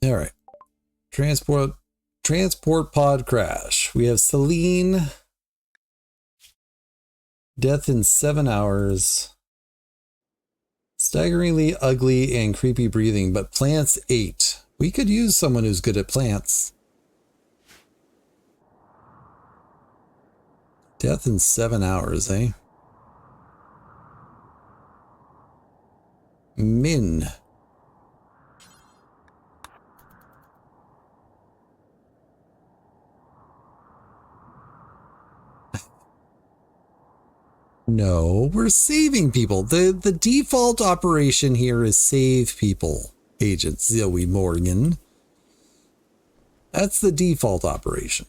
All right. Transport pod crash. We have Celine. Death in 7 hours. Staggeringly ugly and creepy breathing, but plants 8. We could use someone who's good at plants. Death in 7 hours, eh? Min. No, we're saving people. The default operation here is save people, Agent Zoe Morgan. That's the default operation.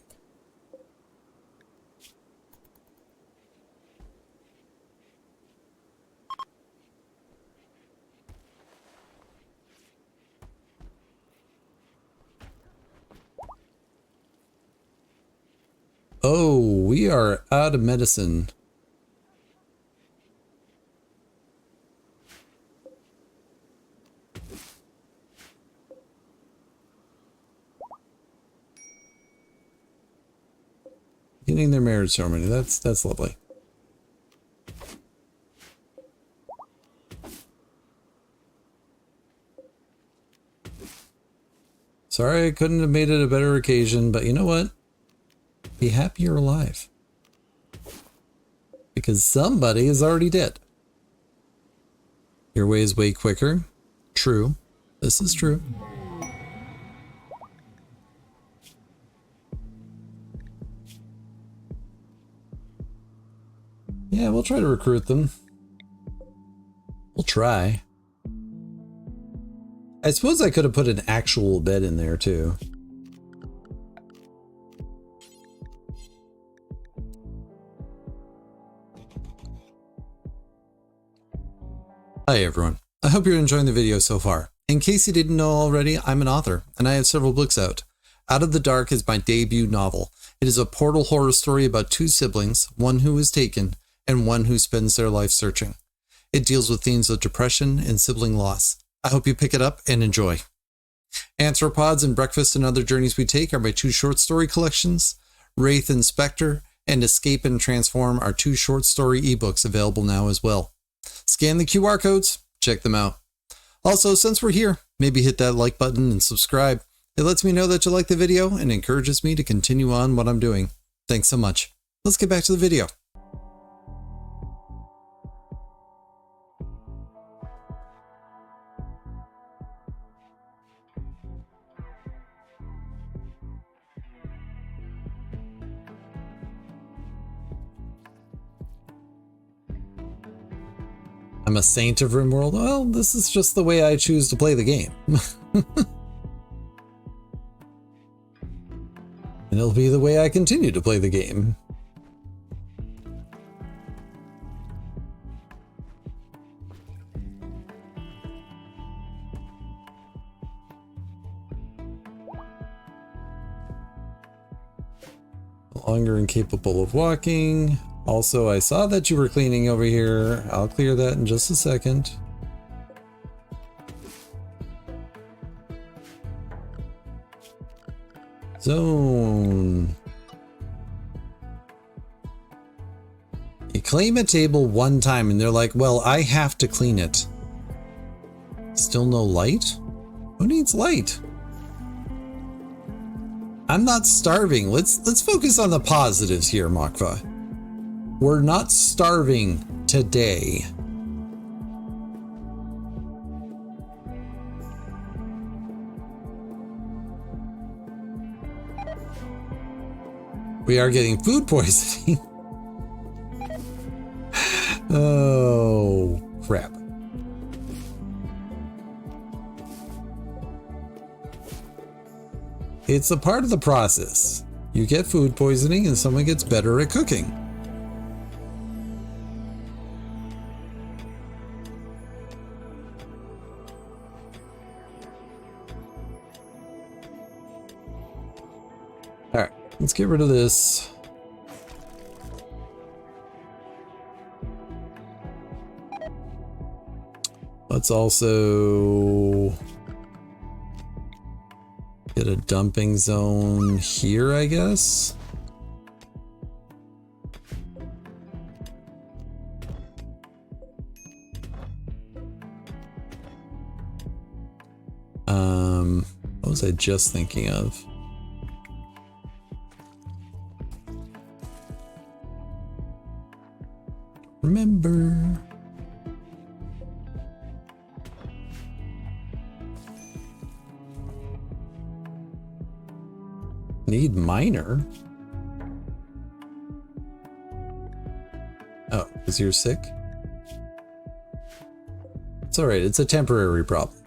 Oh, we are out of medicine. Getting their marriage ceremony. That's lovely. Sorry I couldn't have made it a better occasion, but you know what? Be happy you're alive. Because somebody is already dead. Your way is way quicker. True. This is true. Yeah, we'll try to recruit them. We'll try. I suppose I could have put an actual bed in there too. Hi everyone. I hope you're enjoying the video so far. In case you didn't know already, I'm an author and I have several books out. Out of the Dark is my debut novel. It is a portal horror story about 2 siblings, one who is taken and one who spends their life searching. It deals with themes of depression and sibling loss. I hope you pick it up and enjoy. Anthropods and Breakfast and Other Journeys We Take are my 2 short story collections. Wraith and Spectre and Escape and Transform are 2 short story ebooks available now as well. Scan the QR codes, check them out. Also, since we're here, maybe hit that like button and subscribe. It lets me know that you like the video and encourages me to continue on what I'm doing. Thanks so much. Let's get back to the video. I'm a saint of Rimworld. Well, this is just the way I choose to play the game. And it'll be the way I continue to play the game. Longer and capable of walking. Also, I saw that you were cleaning over here. I'll clear that in just a second. Zone. You claim a table one time and they're like, well, I have to clean it. Still no light? Who needs light? I'm not starving. Let's focus on the positives here, Makva. We're not starving today. We are getting food poisoning. Oh, crap. It's a part of the process. You get food poisoning and someone gets better at cooking. All right, let's get rid of this. Let's also Get a dumping zone here, I guess. What was I just thinking of? Remember. Need miner? Oh, because you're sick? It's alright, it's a temporary problem.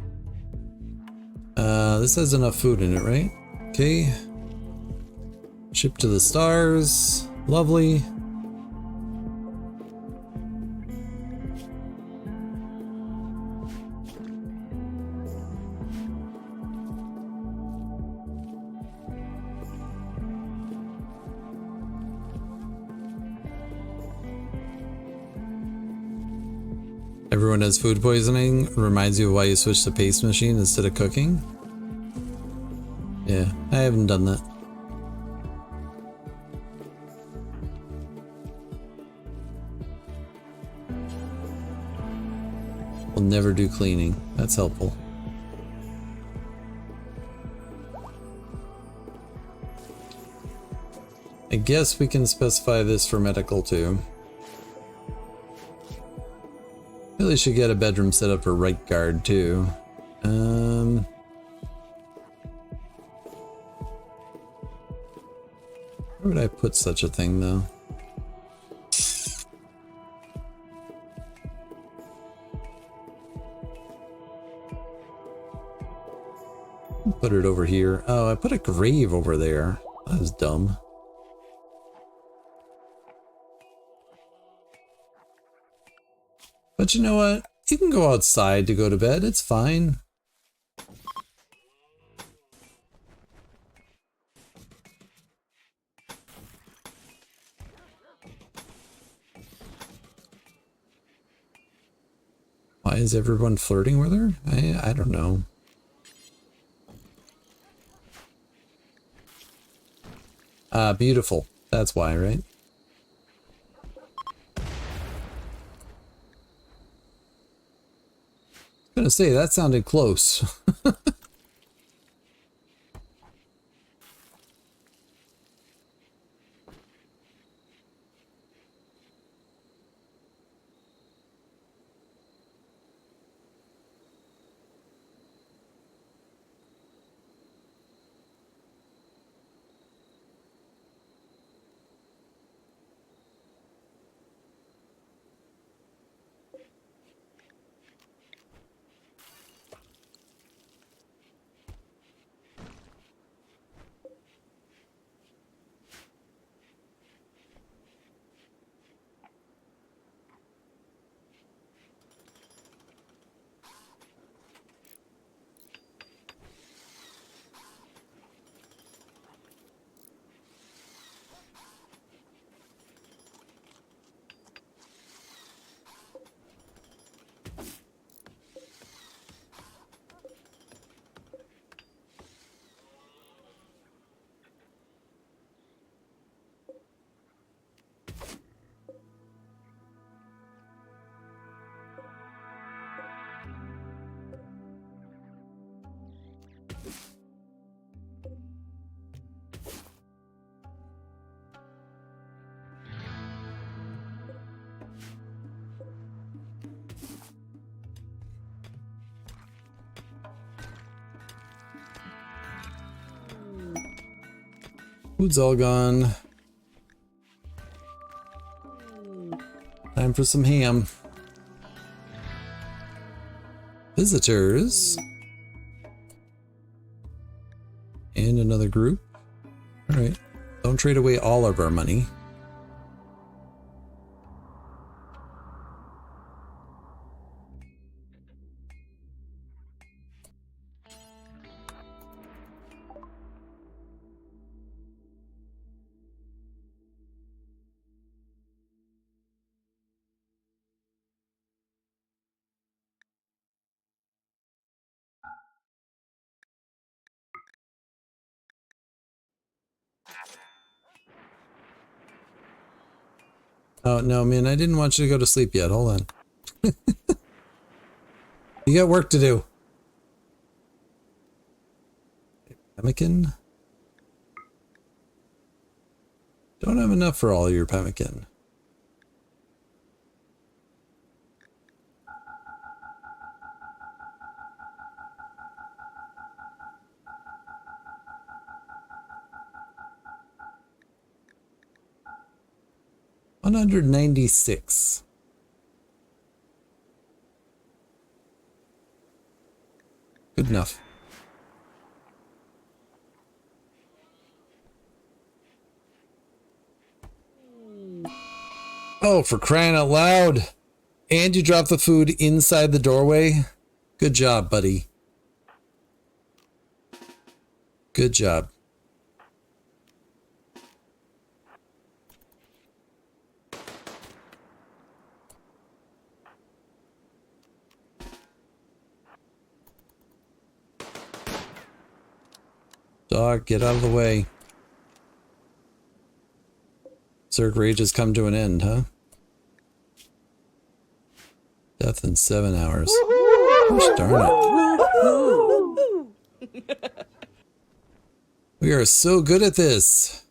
This has enough food in it, right? Okay. Ship to the stars. Lovely. Everyone has food poisoning. Reminds you of why you switched to paste machine instead of cooking. Yeah, I haven't done that. We'll never do cleaning. That's helpful. I guess we can specify this for medical too. Really should get a bedroom set up for right guard too. Where would I put such a thing though? Put it over here. Oh, I put a grave over there. That was dumb. But you know what? You can go outside to go to bed. It's fine. Why is everyone flirting with her? I don't know. Beautiful. That's why, right? I was gonna say, that sounded close. Food's all gone. Time for some ham. Visitors. And another group. Alright. Don't trade away all of our money. Oh, no, man, I didn't want you to go to sleep yet. Hold on. You got work to do. Pemmican? Don't have enough for all your pemmican. $196. Good enough. Oh, for crying out loud. And you dropped the food inside the doorway? Good job, buddy. Good job. Dog, get out of the way. Zerg Rage has come to an end, huh? Death in 7 hours. Gosh darn it. We are so good at this.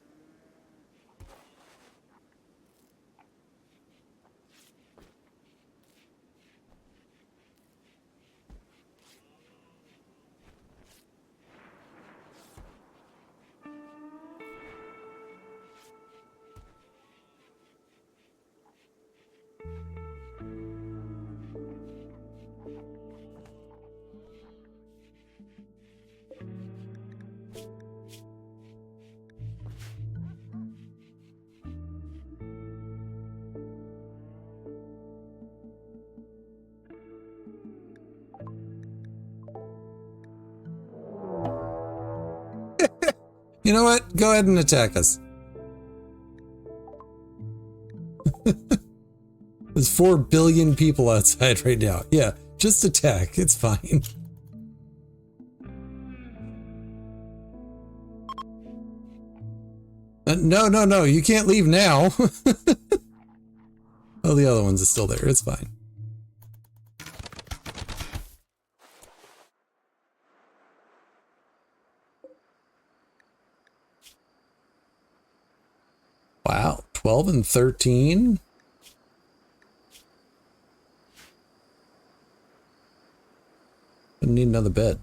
You know what? Go ahead and attack us. There's 4 billion people outside right now. Yeah, just attack. It's fine. No. You can't leave now. Oh, the other ones are still there. It's fine. Wow, 12 and 13? I need another bed.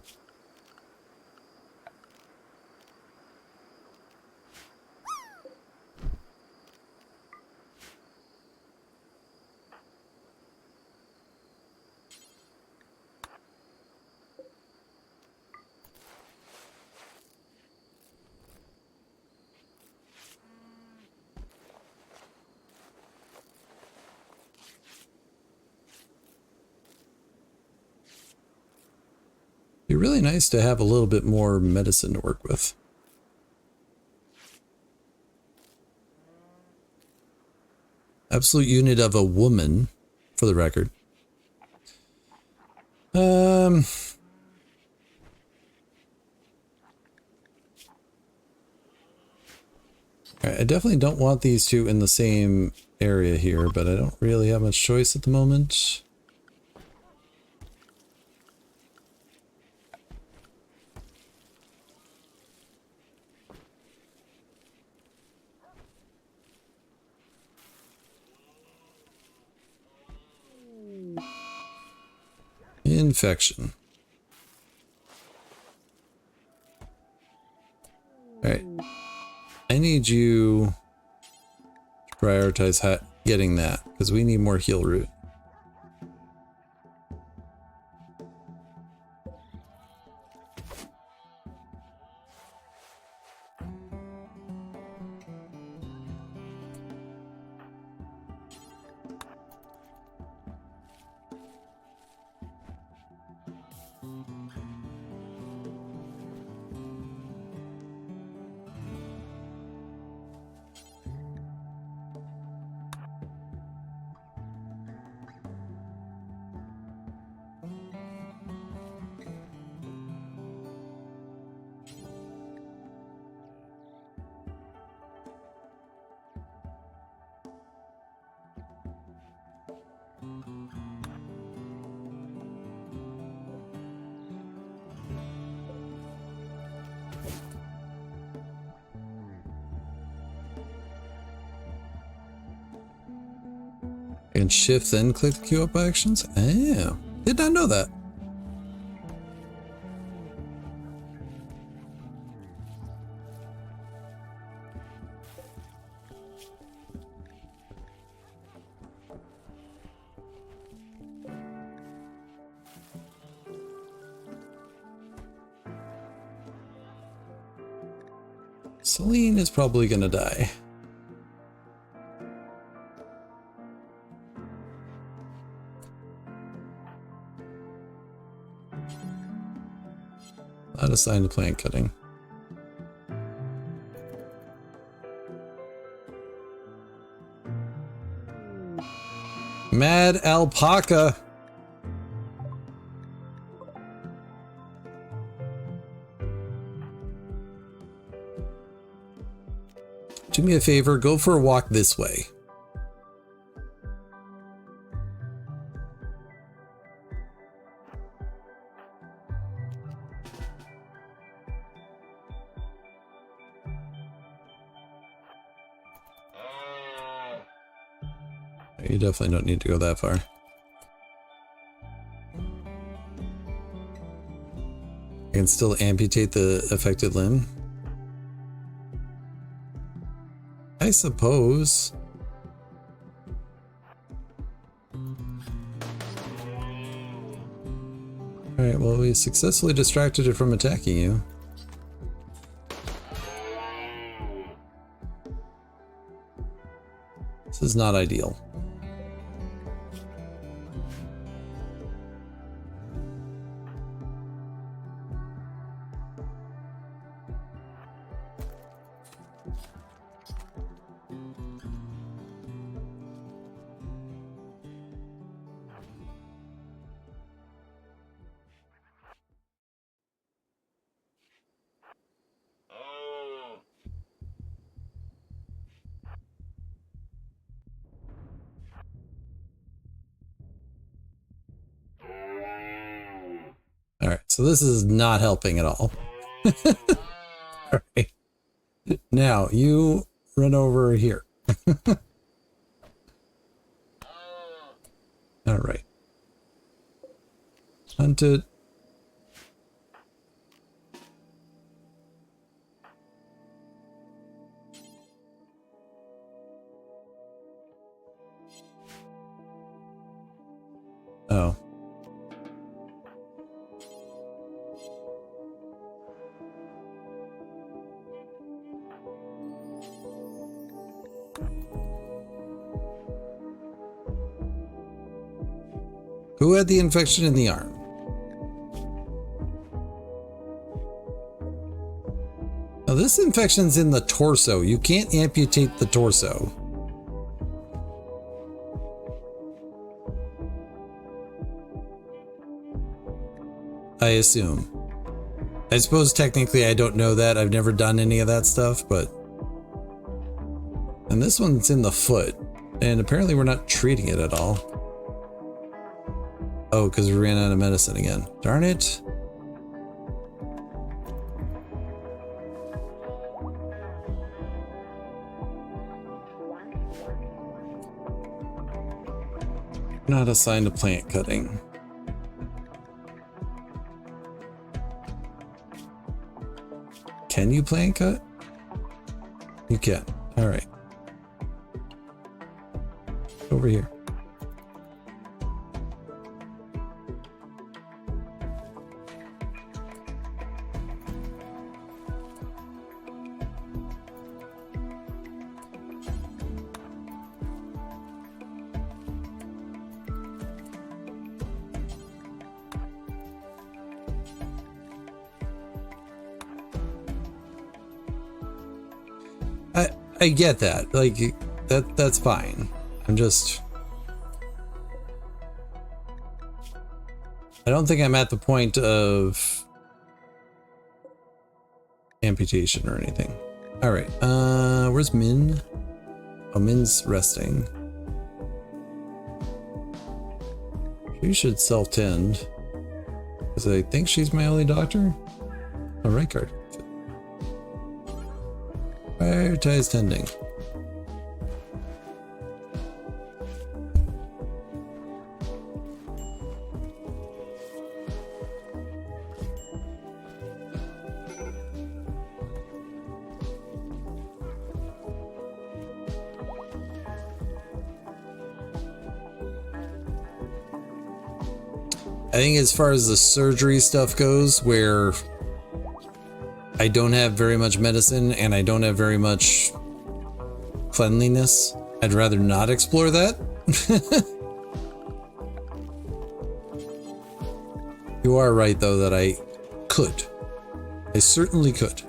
It'd be really nice to have a little bit more medicine to work with. Absolute unit of a woman, for the record. I definitely don't want these two in the same area here, but I don't really have much choice at the moment. Infection. Alright. I need you to prioritize getting that, because we need more heal root. can shift then click the queue up actions. Oh, did not know that. Celine is probably gonna die. Not assigned to plant cutting. Mad alpaca. Do me a favor, go for a walk this way. You definitely don't need to go that far. I can still amputate the affected limb. I suppose. Alright, well, we successfully distracted it from attacking you. This is not ideal. Alright, so this is not helping at all. Alright. Now, you run over here. Alright. Hunt it. Oh. Who had the infection in the arm? Now this infection's in the torso. You can't amputate the torso. I assume. I suppose technically I don't know that. I've never done any of that stuff, but... And this one's in the foot. And apparently we're not treating it at all. Oh, because we ran out of medicine again. Darn it. Not assigned to plant cutting. Can you plant cut? You can. All right. Over here. I get that. Like that's fine. I'm just I don't think I'm at the point of amputation or anything. All right. Where's Min? Oh, Min's resting. She should self-tend because I think she's my only doctor. Oh, right card. Prioritize tending. I think as far as the surgery stuff goes, where I don't have very much medicine and I don't have very much cleanliness, I'd rather not explore that. You are right, though, that I could. I certainly could.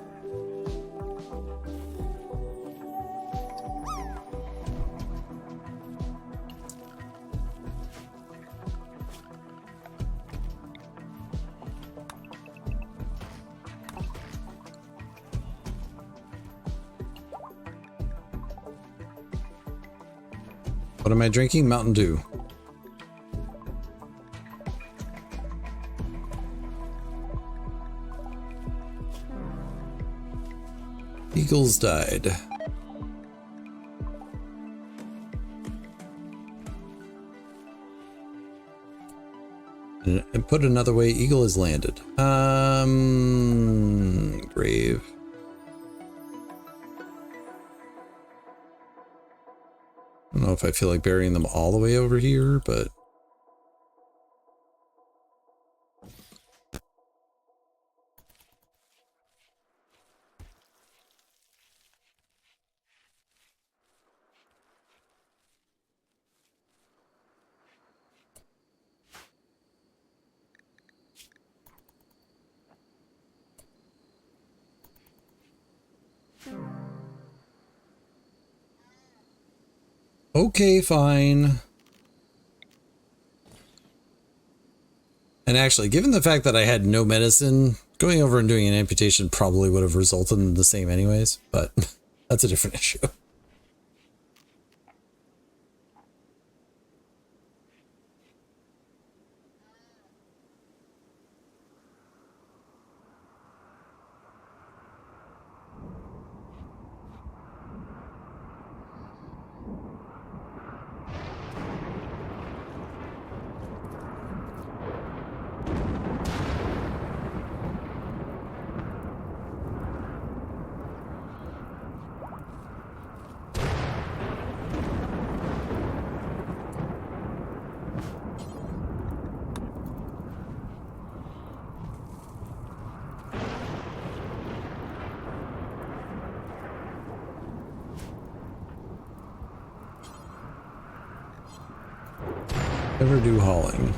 What am I drinking? Mountain Dew. Eagles died. And put another way, eagle has landed. Grave. I don't know if I feel like burying them all the way over here, but okay, fine. And actually, given the fact that I had no medicine, going over and doing an amputation probably would have resulted in the same anyways, but that's a different issue. Never do hauling.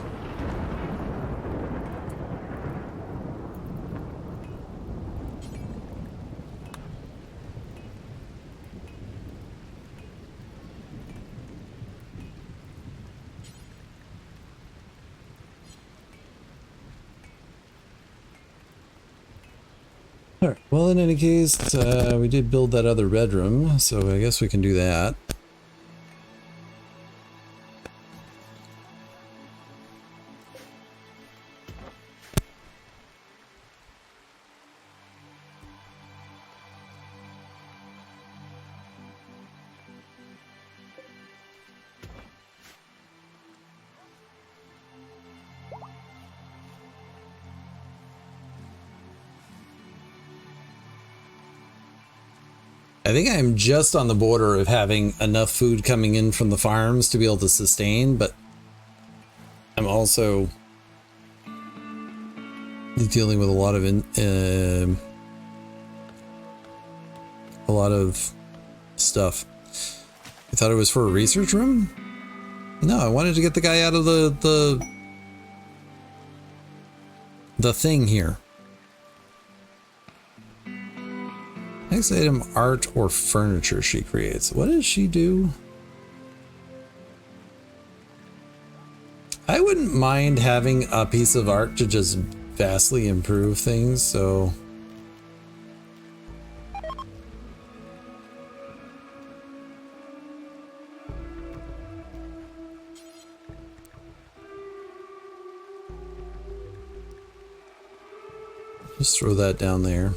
Alright, well, in any case, we did build that other bedroom, so I guess we can do that. I think I'm just on the border of having enough food coming in from the farms to be able to sustain, but I'm also dealing with a lot of stuff. I thought it was for a research room? No, I wanted to get the guy out of the thing here. Next item, art or furniture she creates. What does she do? I wouldn't mind having a piece of art to just vastly improve things, so... just throw that down there.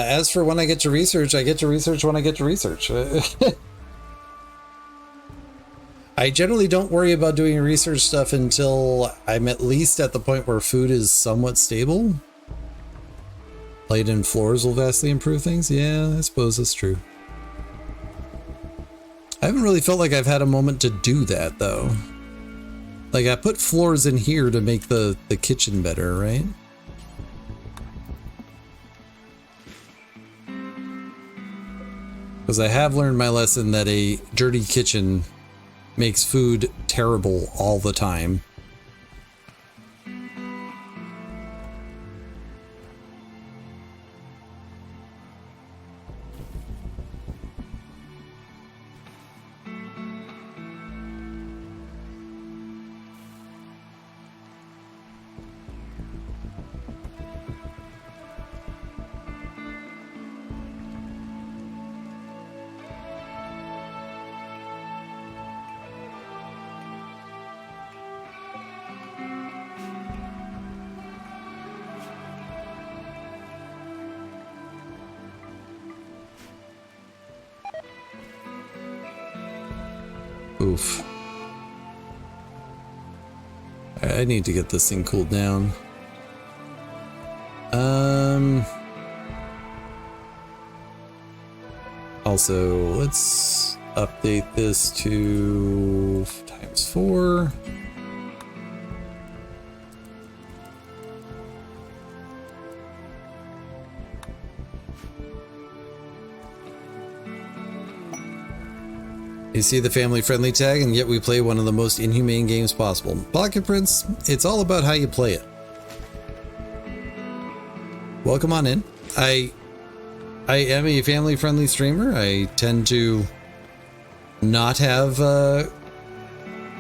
As for when I get to research when I get to research. I generally don't worry about doing research stuff until I'm at least at the point where food is somewhat stable. Light and floors will vastly improve things. Yeah, I suppose that's true. I haven't really felt like I've had a moment to do that though. Like I put floors in here to make the kitchen better, right? Because I have learned my lesson that a dirty kitchen makes food terrible all the time. Oof. I need to get this thing cooled down. Also, let's update this to ×4. You see the family-friendly tag, and yet we play one of the most inhumane games possible. Pocket Prince, it's all about how you play it. Welcome on in. I am a family-friendly streamer. I tend to not have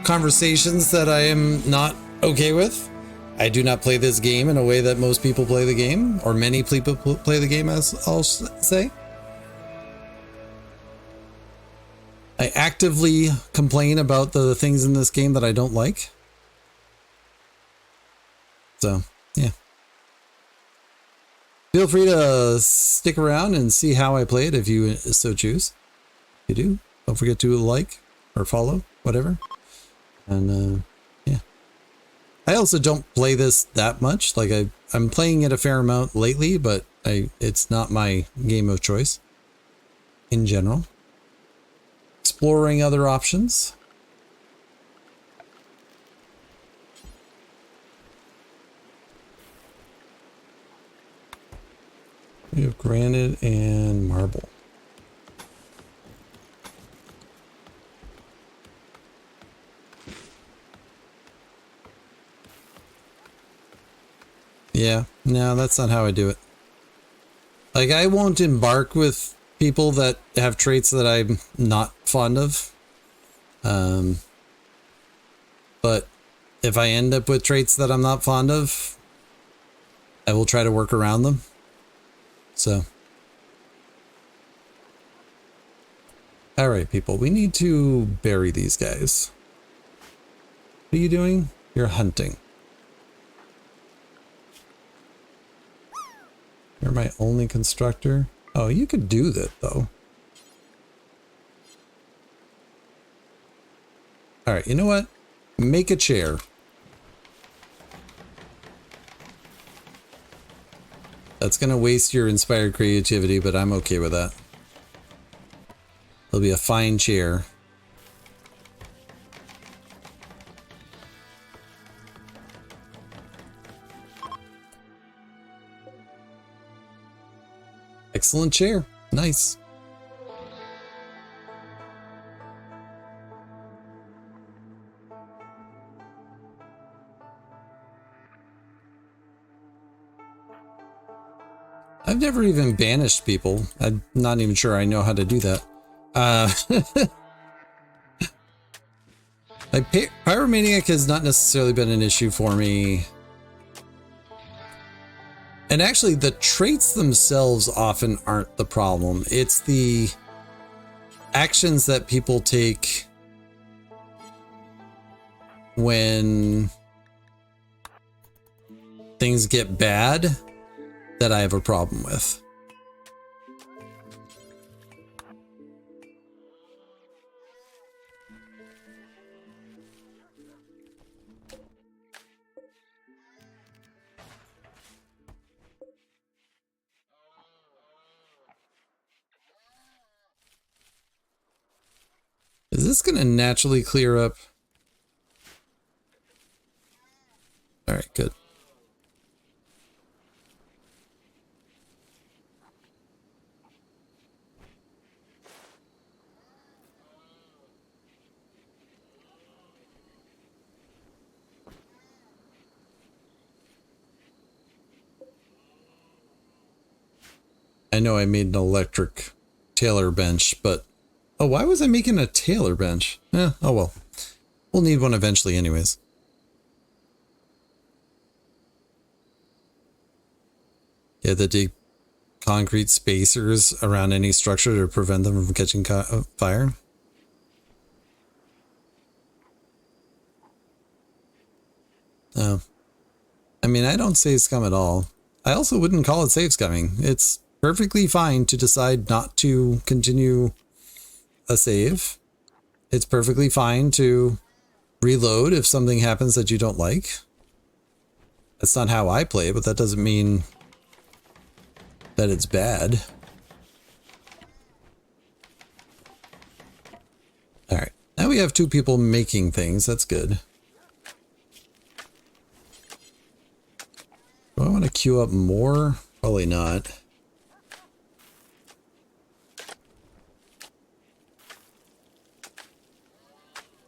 conversations that I am not okay with. I do not play this game in a way that most people play the game, or many people play the game, as I'll say. I actively complain about the things in this game that I don't like. So, yeah. Feel free to stick around and see how I play it if you so choose. If you do, don't forget to like or follow, whatever. And, yeah. I also don't play this that much. Like, I'm playing it a fair amount lately, but it's not my game of choice in general. Exploring other options. We have granite and marble. Yeah, no, that's not how I do it. Like, I won't embark with people that have traits that I'm not fond of. But if I end up with traits that I'm not fond of, I will try to work around them. So. All right, people, we need to bury these guys. What are you doing? You're hunting. You're my only constructor. Oh, you could do that, though. All right, you know what? Make a chair. That's going to waste your inspired creativity, but I'm okay with that. It'll be a fine chair. Excellent chair. Nice. I've never even banished people. I'm not even sure I know how to do that. Like, Pyromaniac has not necessarily been an issue for me. And actually, the traits themselves often aren't the problem. It's the actions that people take when things get bad that I have a problem with. Is this going to naturally clear up? All right, good. I know I made an electric tailor bench, but... Oh, why was I making a tailor bench? Oh well. We'll need one eventually anyways. Yeah, the deep concrete spacers around any structure to prevent them from catching fire. Oh. I mean, I don't save scum at all. I also wouldn't call it save scumming. It's perfectly fine to decide not to continue a save. It's perfectly fine to reload if something happens that you don't like. That's not how I play, but that doesn't mean that it's bad. Alright, now we have 2 people making things. That's good. Do I want to queue up more? Probably not.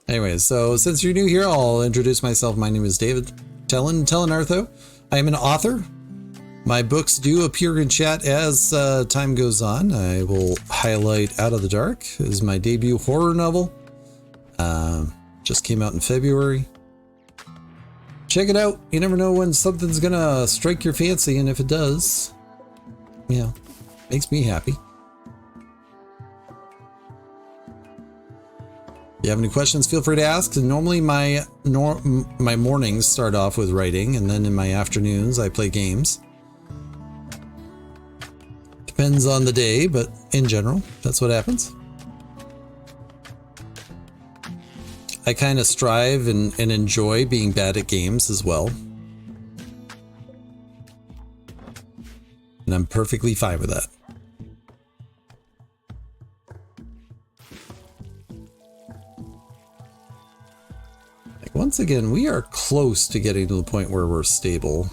Anyways, so since you're new here, I'll introduce myself. My name is David Tellenartho. I am an author. My books do appear in chat as time goes on. I will highlight Out of the Dark. It is my debut horror novel. Just came out in February. Check it out. You never know when something's gonna strike your fancy, and if it does, yeah, makes me happy. If you have any questions, feel free to ask. Normally my mornings start off with writing, and then in my afternoons I play games. Depends on the day, but in general, that's what happens. I kind of strive and enjoy being bad at games as well. And I'm perfectly fine with that. Once again, we are close to getting to the point where we're stable.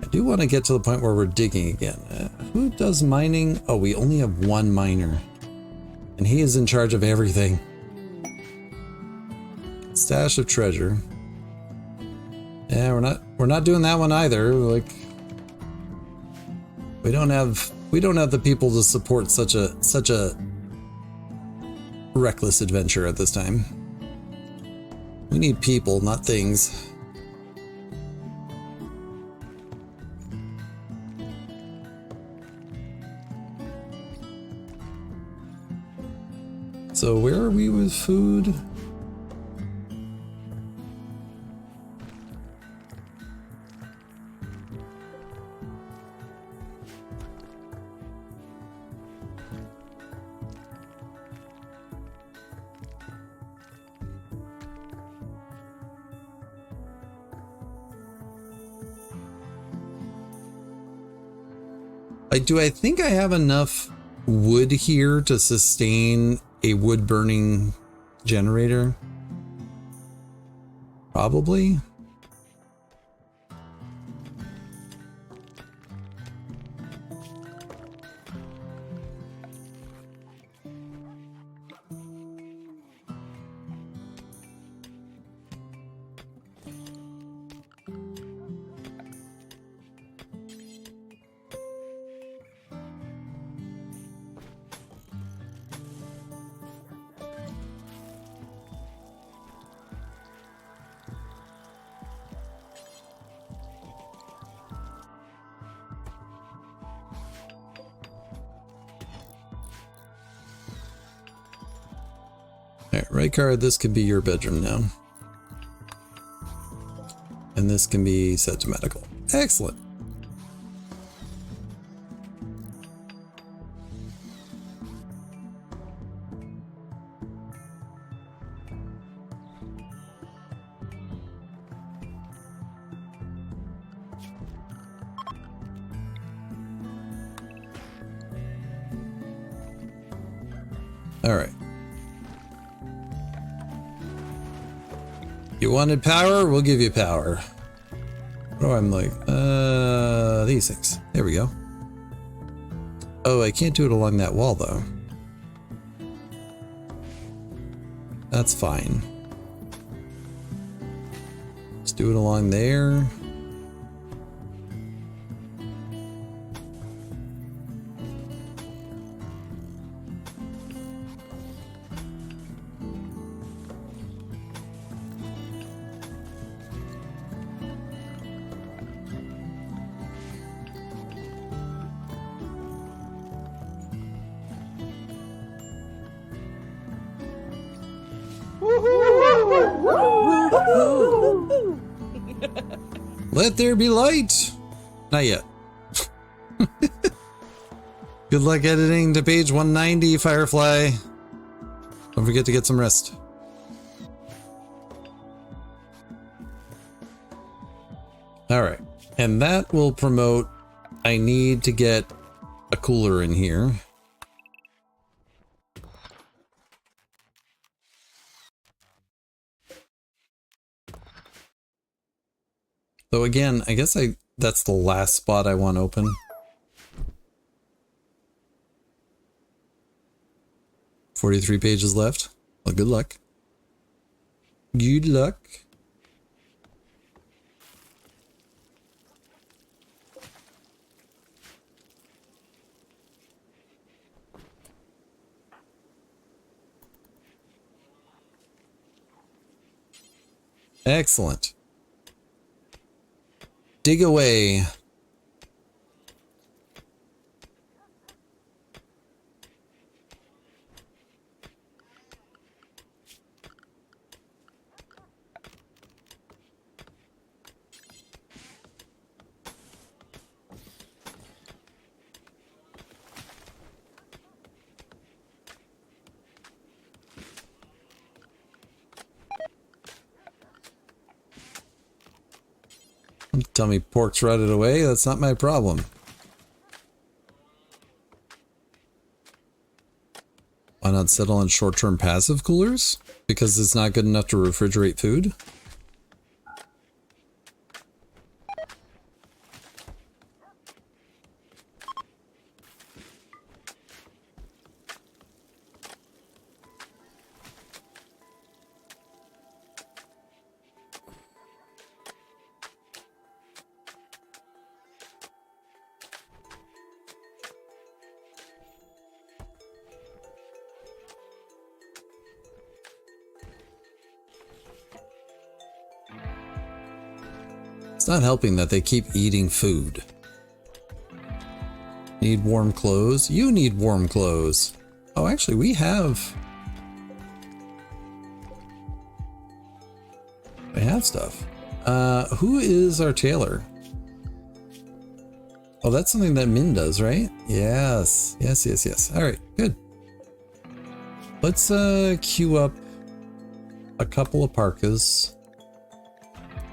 I do want to get to the point where we're digging again. Who does mining? Oh, we only have 1 miner. And he is in charge of everything. Stash of treasure. Yeah, we're not doing that one either. Like, we don't have the people to support such a reckless adventure at this time. We need people, not things. So where are we with food? I think I have enough wood here to sustain a wood burning generator? Probably. Alright, right card, this could be your bedroom now. And this can be set to medical. Excellent. Alright. You wanted power? We'll give you power. Oh, I'm like, these things. There we go. Oh, I can't do it along that wall though. That's fine. Let's do it along there. Let there be light. Not yet. Good luck editing to page 190, Firefly. Don't forget to get some rest. All right. And that will promote, I need to get a cooler in here. So again, I guess that's the last spot I want open. $43 pages left. Well, good luck. Good luck. Excellent. Dig away. Tell me pork's rotted away, that's not my problem. Why not settle on short-term passive coolers? Because it's not good enough to refrigerate food? It's not helping that they keep eating food. Need warm clothes? You need warm clothes. Oh, actually, we have stuff. Who is our tailor? Oh, that's something that Min does, right? Yes. Yes, yes, yes. All right, good. Let's queue up a couple of parkas.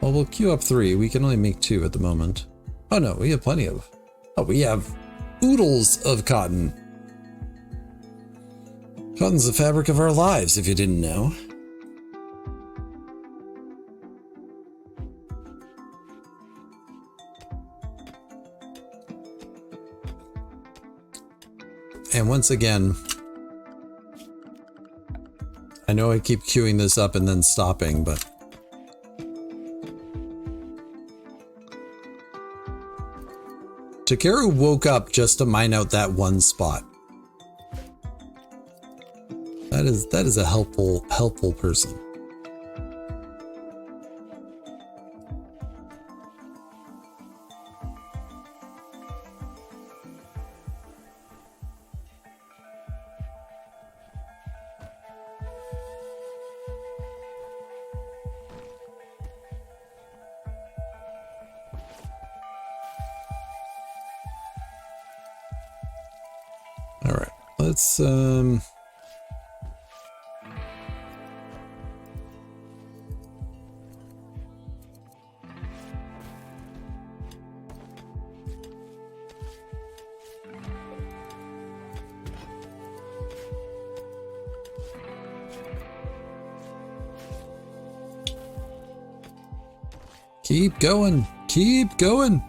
Well, we'll queue up 3. We can only make 2 at the moment. Oh no, we have plenty of... Oh, we have oodles of cotton. Cotton's the fabric of our lives, if you didn't know. And once again, I know I keep queuing this up and then stopping, but... Takeru woke up just to mine out that one spot. That is a helpful person. All right, let's Keep going. Keep going.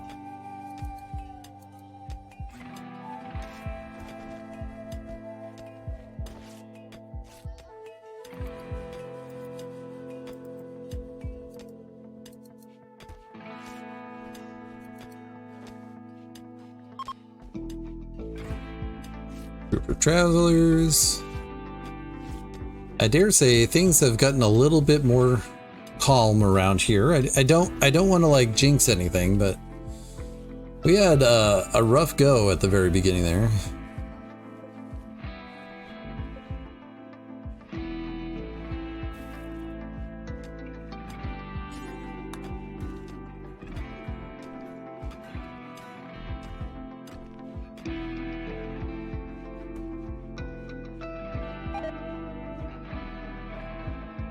Group of travelers. I dare say things have gotten a little bit more calm around here. I don't want to like jinx anything, but we had a rough go at the very beginning there.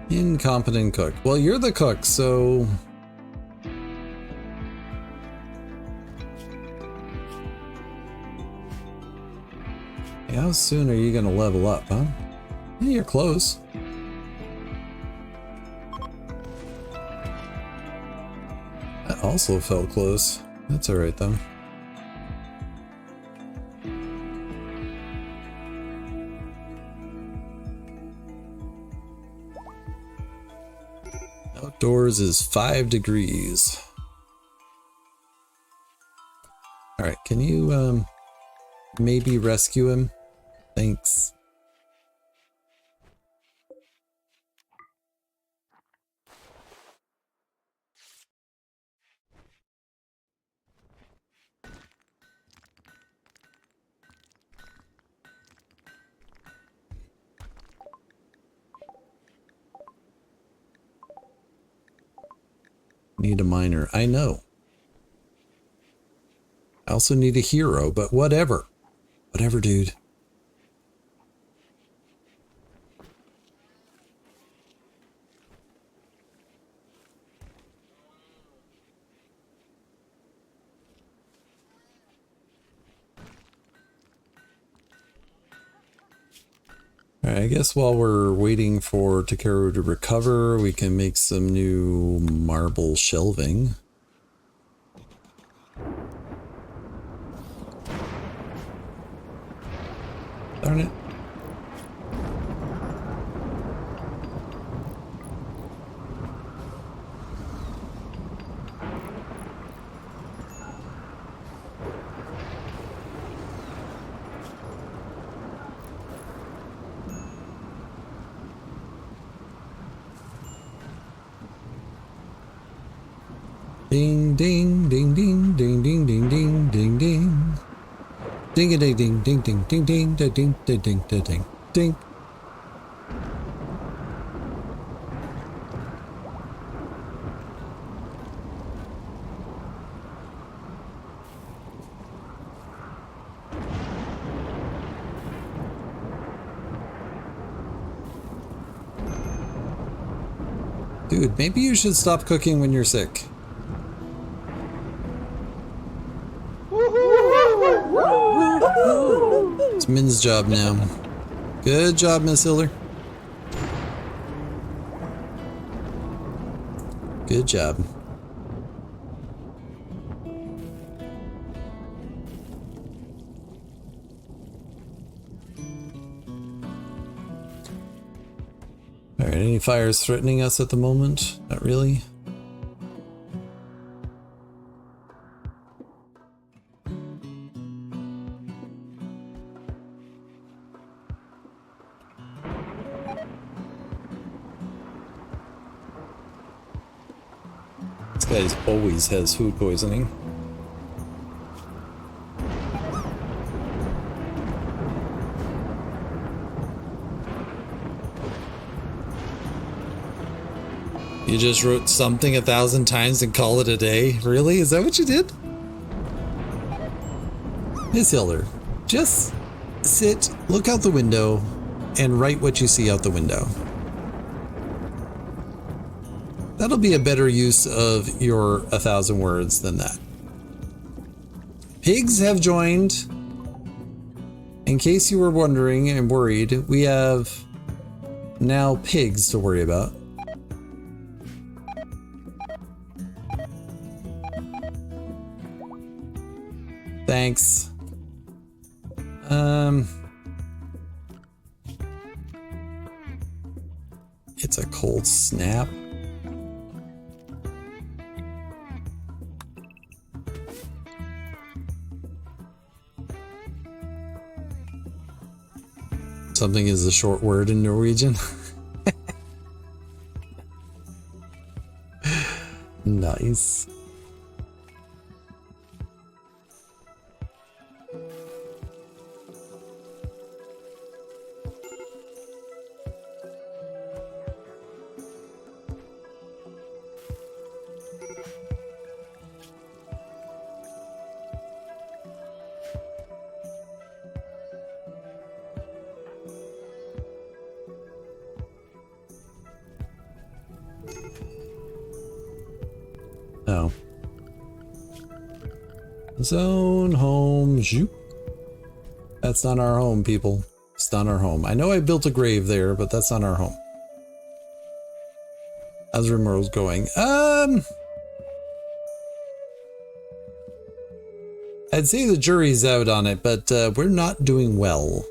Incompetent cook. Well, you're the cook, so... How soon are you gonna level up, huh? Yeah, you're close. That also felt close. That's alright though. Outdoors is 5 degrees. Alright, can you maybe rescue him? Thanks. Need a miner. I know. I also need a hero, but whatever. Whatever, dude. Alright, I guess while we're waiting for Takeru to recover, we can make some new marble shelving. Darn it. Ding ding ding ding ding ding ding ding ding ding. Ding a ding ding ding ding ding ding ding ding ding ding ding ding. Dude, maybe you should stop cooking when you're sick. It's Min's job now. Good job, Miss Hiller. Good job. Alright, any fires threatening us at the moment? Not really. This guy always has food poisoning. You just wrote something 1,000 times and call it a day? Really? Is that what you did? Miss Hiller, just sit, look out the window, and write what you see out the window. That'll be a better use of your 1,000 words than that. Pigs have joined. In case you were wondering and worried, we have now pigs to worry about. Thanks. It's a cold snap. Something is a short word in Norwegian. Nice. Oh. Zone home. Zoop. That's not our home, people. It's not our home. I know I built a grave there, but that's not our home. How's Rimworld going? I'd say the jury's out on it, but we're not doing well.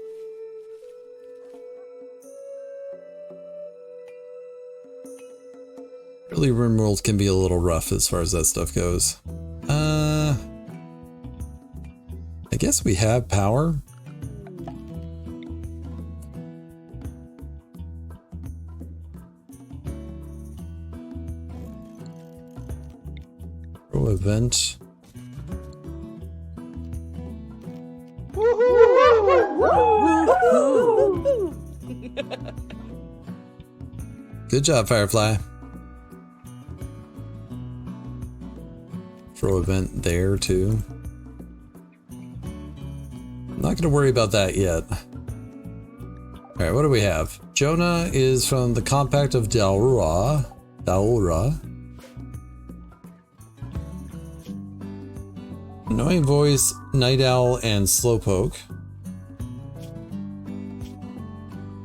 Really, Rimworld can be a little rough as far as that stuff goes. I guess we have power. Pro event. Good job, Firefly. Throw event there too. I'm not gonna worry about that yet. Alright, what do we have? Jonah is from the Compact of Daura. Annoying Voice, Night Owl, and Slowpoke.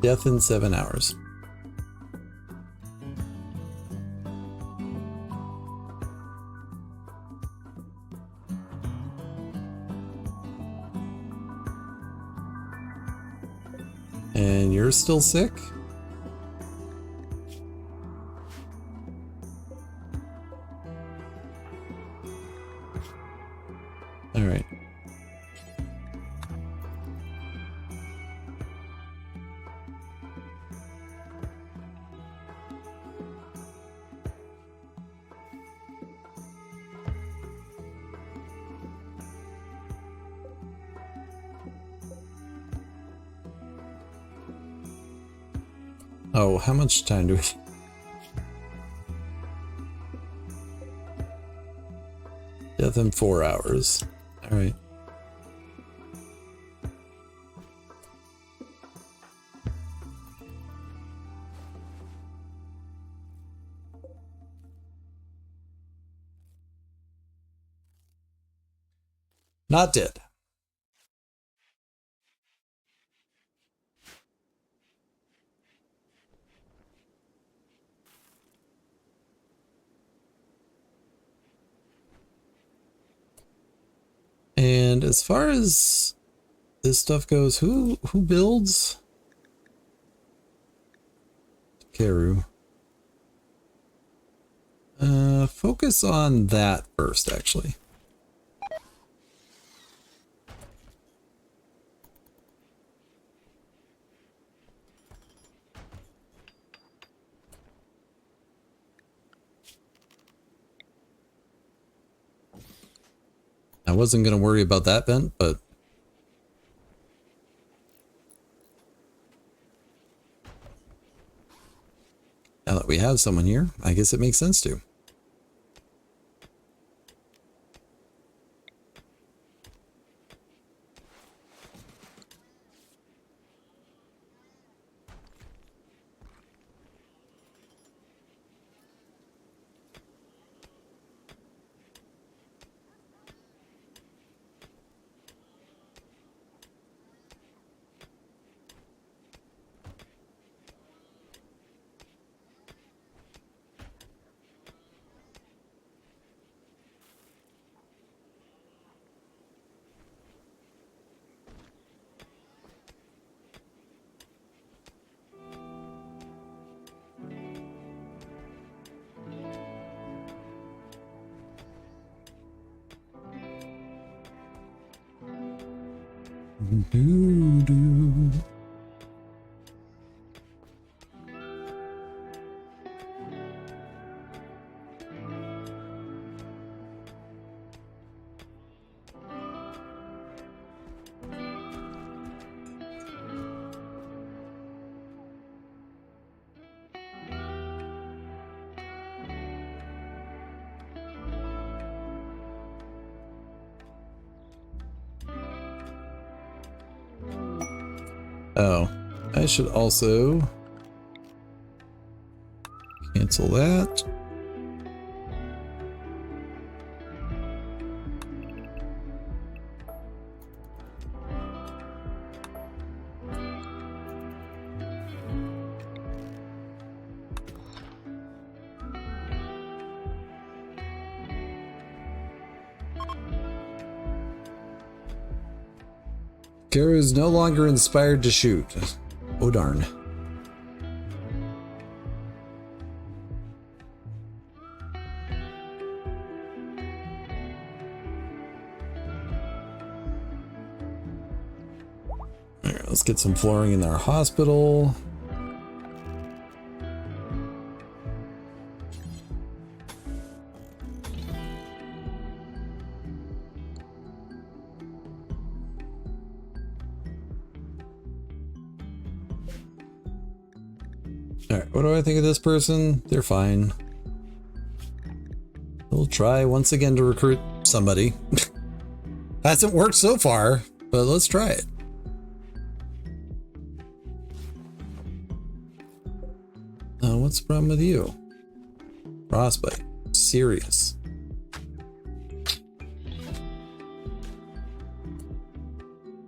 Death in 7 hours. And you're still sick? All right. Oh, how much time do we... Death in 4 hours. All right. Not dead. And as far as this stuff goes, who builds? Karu. Focus on that first, actually. I wasn't going to worry about that vent, but now that we have someone here, I guess it makes sense to. Do, do. Oh, I should also cancel that. Kara is no longer inspired to shoot. Oh darn. Alright, let's get some flooring in our hospital. Alright, what do I think of this person? They're fine. We'll try once again to recruit somebody. Hasn't worked so far, but let's try it. What's the problem with you? Frostbite. Serious.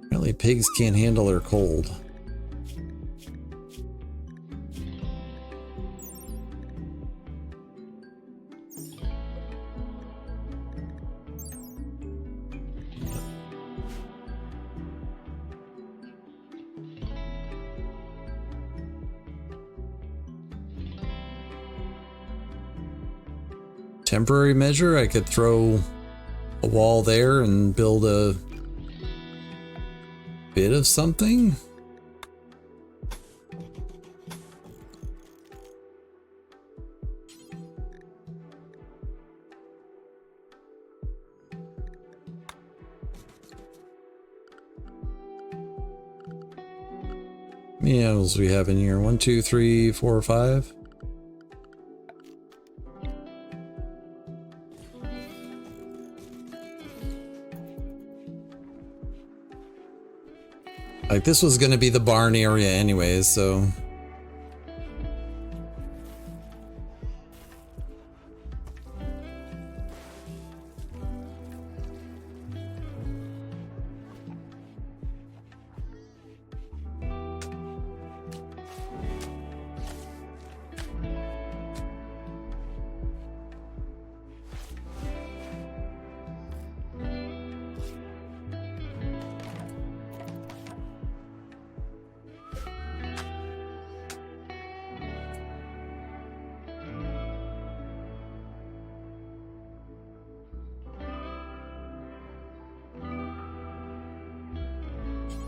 Apparently pigs can't handle their cold. Temporary measure, I could throw a wall there and build a bit of something. How many animals do we have in here? 1, 2, 3, 4, 5. Like, this was going to be the barn area anyways, so...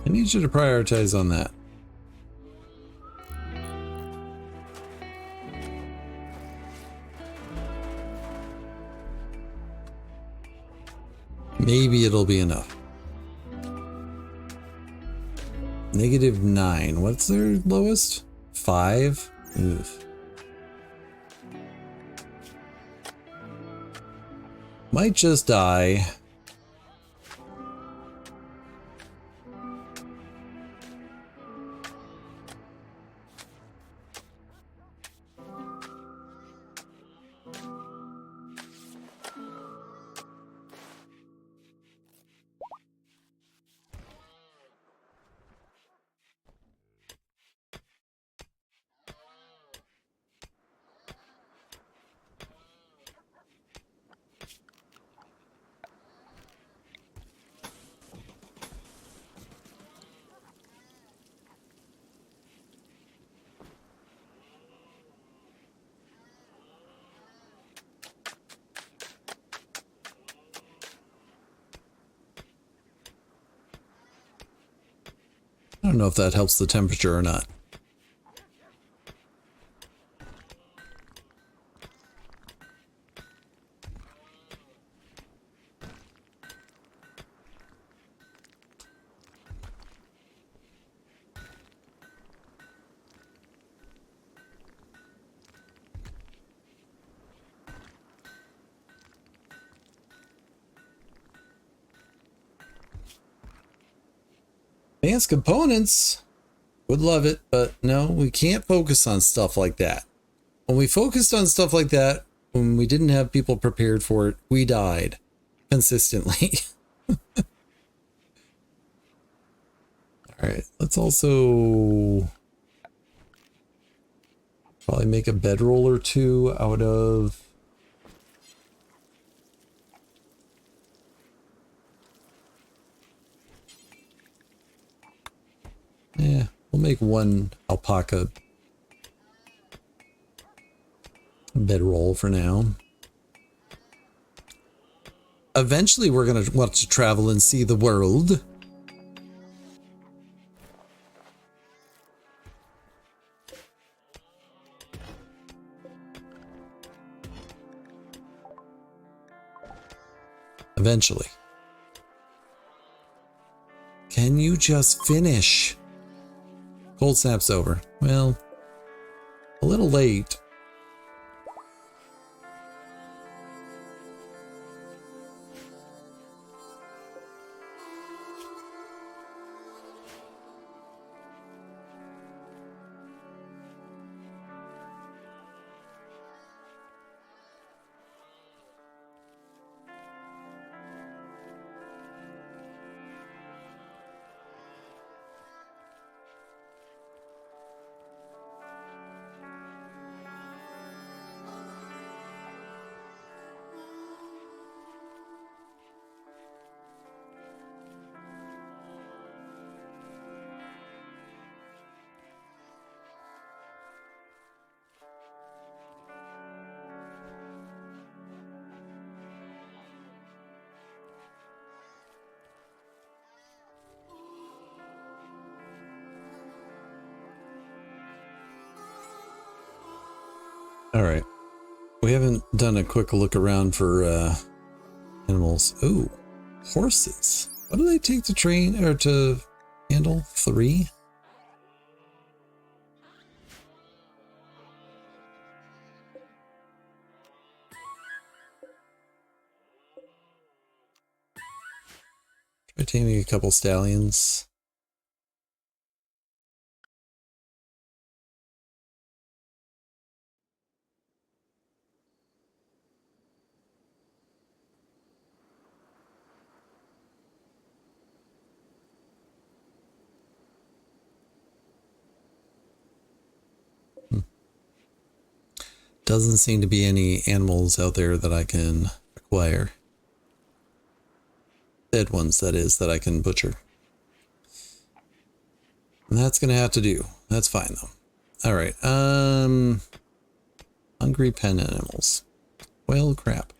I need you to prioritize on that. Maybe it'll be enough. -9. What's their lowest? 5? Oof. Might just die. don't know if that helps the temperature or not. Advanced components, would love it, but no, we can't focus on stuff like that. When we focused on stuff like that, when we didn't have people prepared for it, we died consistently. All right, let's also probably make a bedroll or two out of we'll make one alpaca bedroll for now. Eventually we're going to want to travel and see the world. Eventually. Can you just finish? Cold snap's over. Well, a little late. All right. We haven't done a quick look around for animals. Ooh, horses. What do they take to train or to handle? 3? Try taming a couple stallions. Doesn't seem to be any animals out there that I can acquire. Dead ones, that is, that I can butcher. And that's gonna have to do. That's fine though. All right. Hungry pen animals. Well, crap.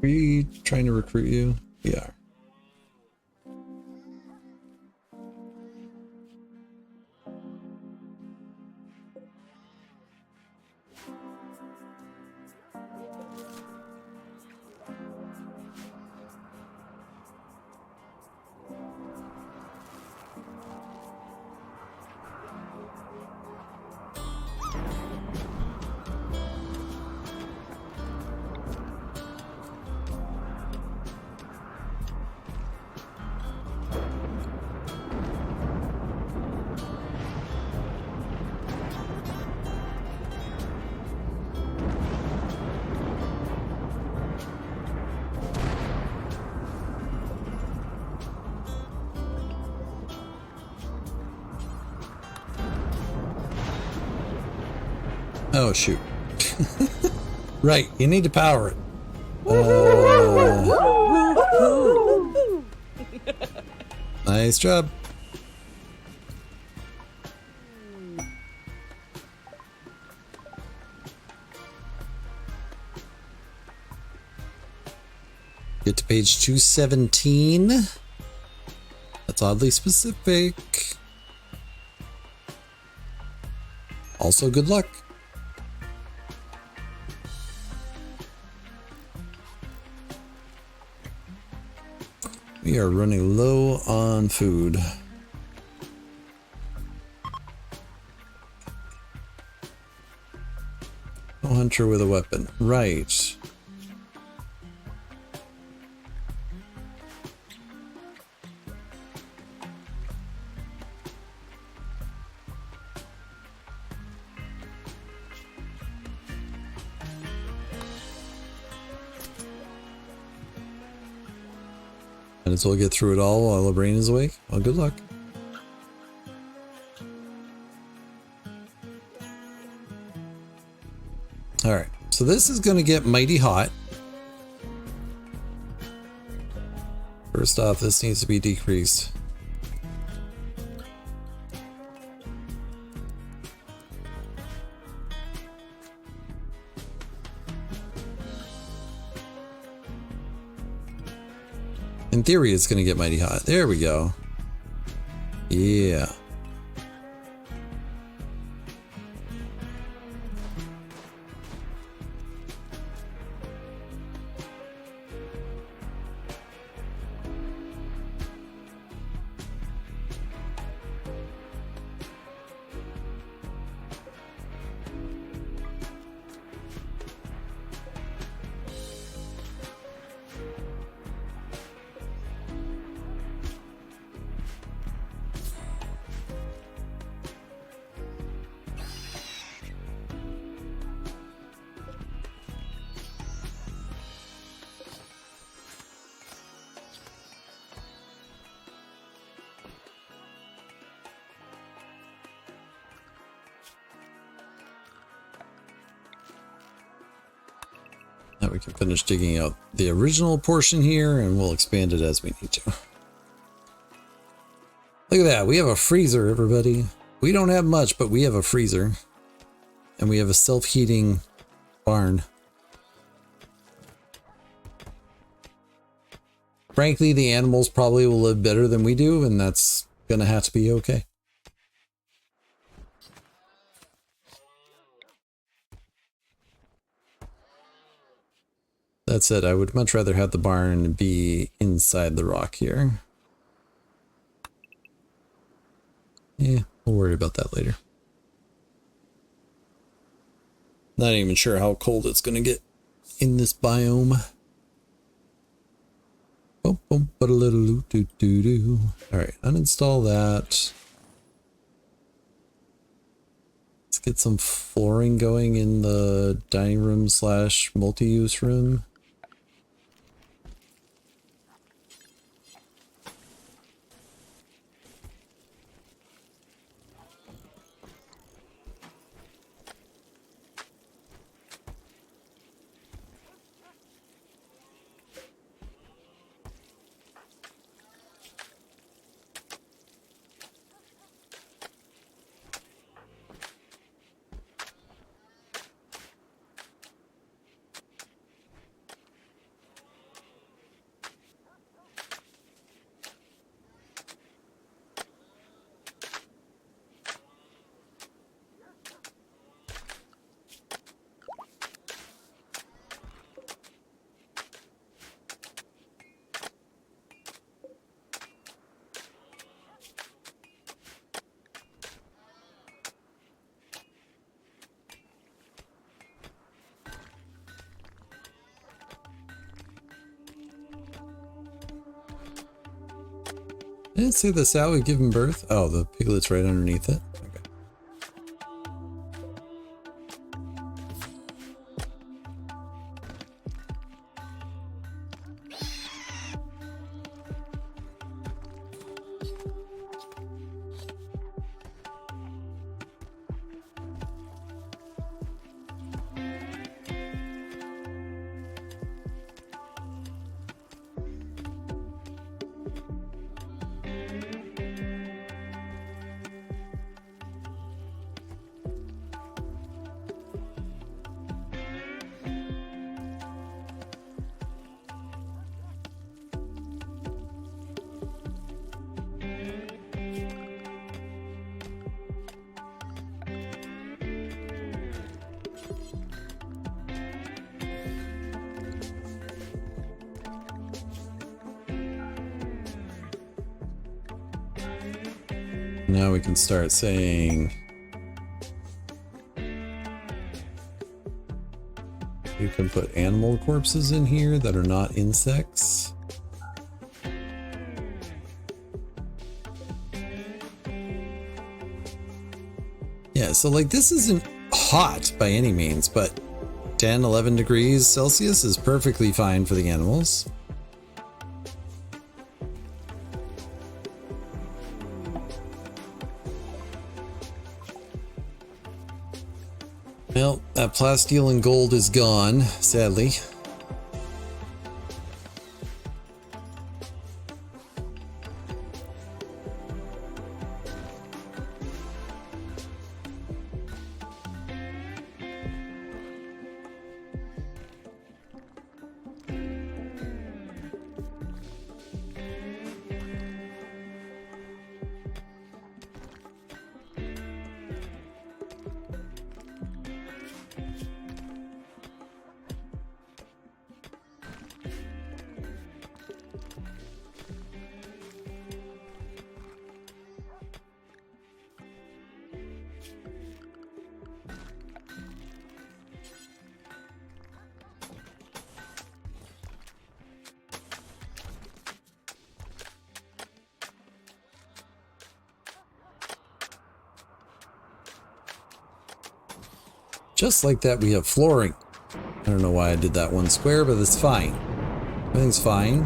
Are we trying to recruit you? We are. Oh, shoot. Right, you need to power it. Nice job. Get to page 217. That's oddly specific. Also, good luck. We are running low on food. No hunter with a weapon. Right. Might as well get through it all while the brain is awake. Well, good luck. Alright, so this is going to get mighty hot. First off, this needs to be decreased. In theory, it's going to get mighty hot. There we go. Yeah. Now we can finish digging out the original portion here, and we'll expand it as we need to. Look at that, we have a freezer, everybody. We don't have much, but we have a freezer. And we have a self-heating barn. Frankly, the animals probably will live better than we do, and that's gonna have to be okay. That said, I would much rather have the barn be inside the rock here. Yeah, we'll worry about that later. Not even sure how cold it's going to get in this biome. Boom, boom, but a little doo doo doo. All right, uninstall that. Let's get some flooring going in the dining room / multi-use room. I didn't say the sow had given birth. Oh, the piglet's right underneath it. Okay. Now we can start saying you can put animal corpses in here that are not insects. Yeah, so like this isn't hot by any means, but 10, 11 degrees Celsius is perfectly fine for the animals. Well, that plasteel and gold is gone, sadly. Just like that, we have flooring. I don't know why I did that one square, but it's fine. Everything's fine.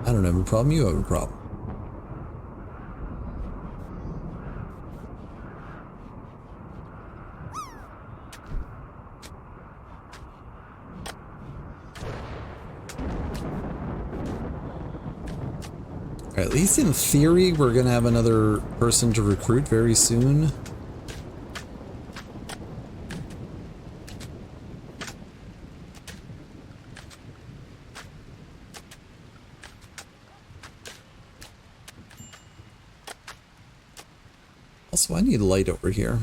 I don't have a problem, you have a problem. At least in theory, we're gonna have another person to recruit very soon. Also, I need light over here.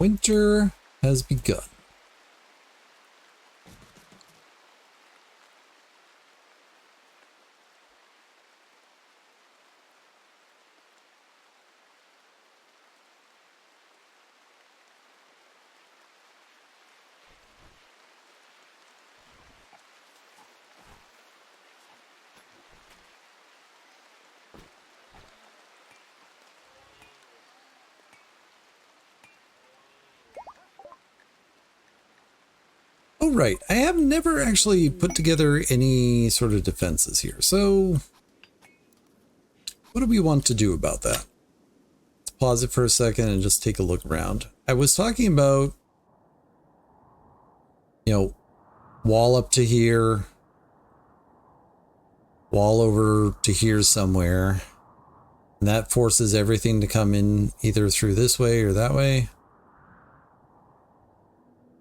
Winter has begun. Oh, right. I have never actually put together any sort of defenses here. So what do we want to do about that? Let's pause it for a second and just take a look around. I was talking about, you know, wall up to here, wall over to here somewhere. And that forces everything to come in either through this way or that way.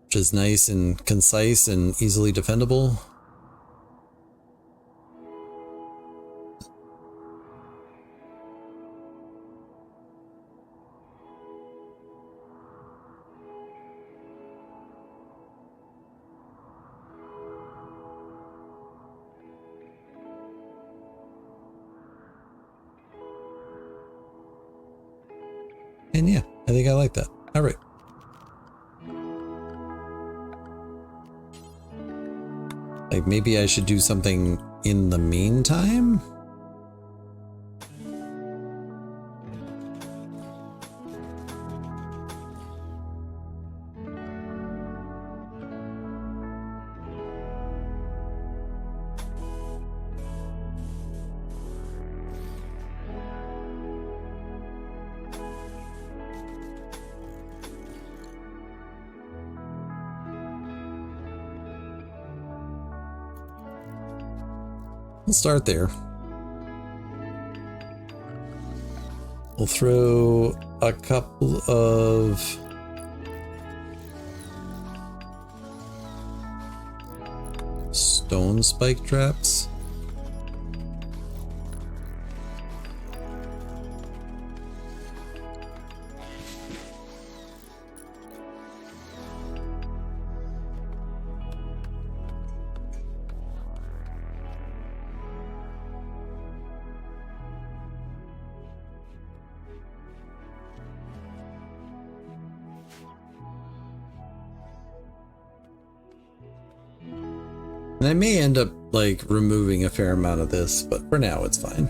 Which is nice and concise and easily defendable. And yeah, I think I like that. All right. Like maybe I should do something in the meantime? We'll start there. We'll throw a couple of stone spike traps. And I may end up like removing a fair amount of this, but for now it's fine.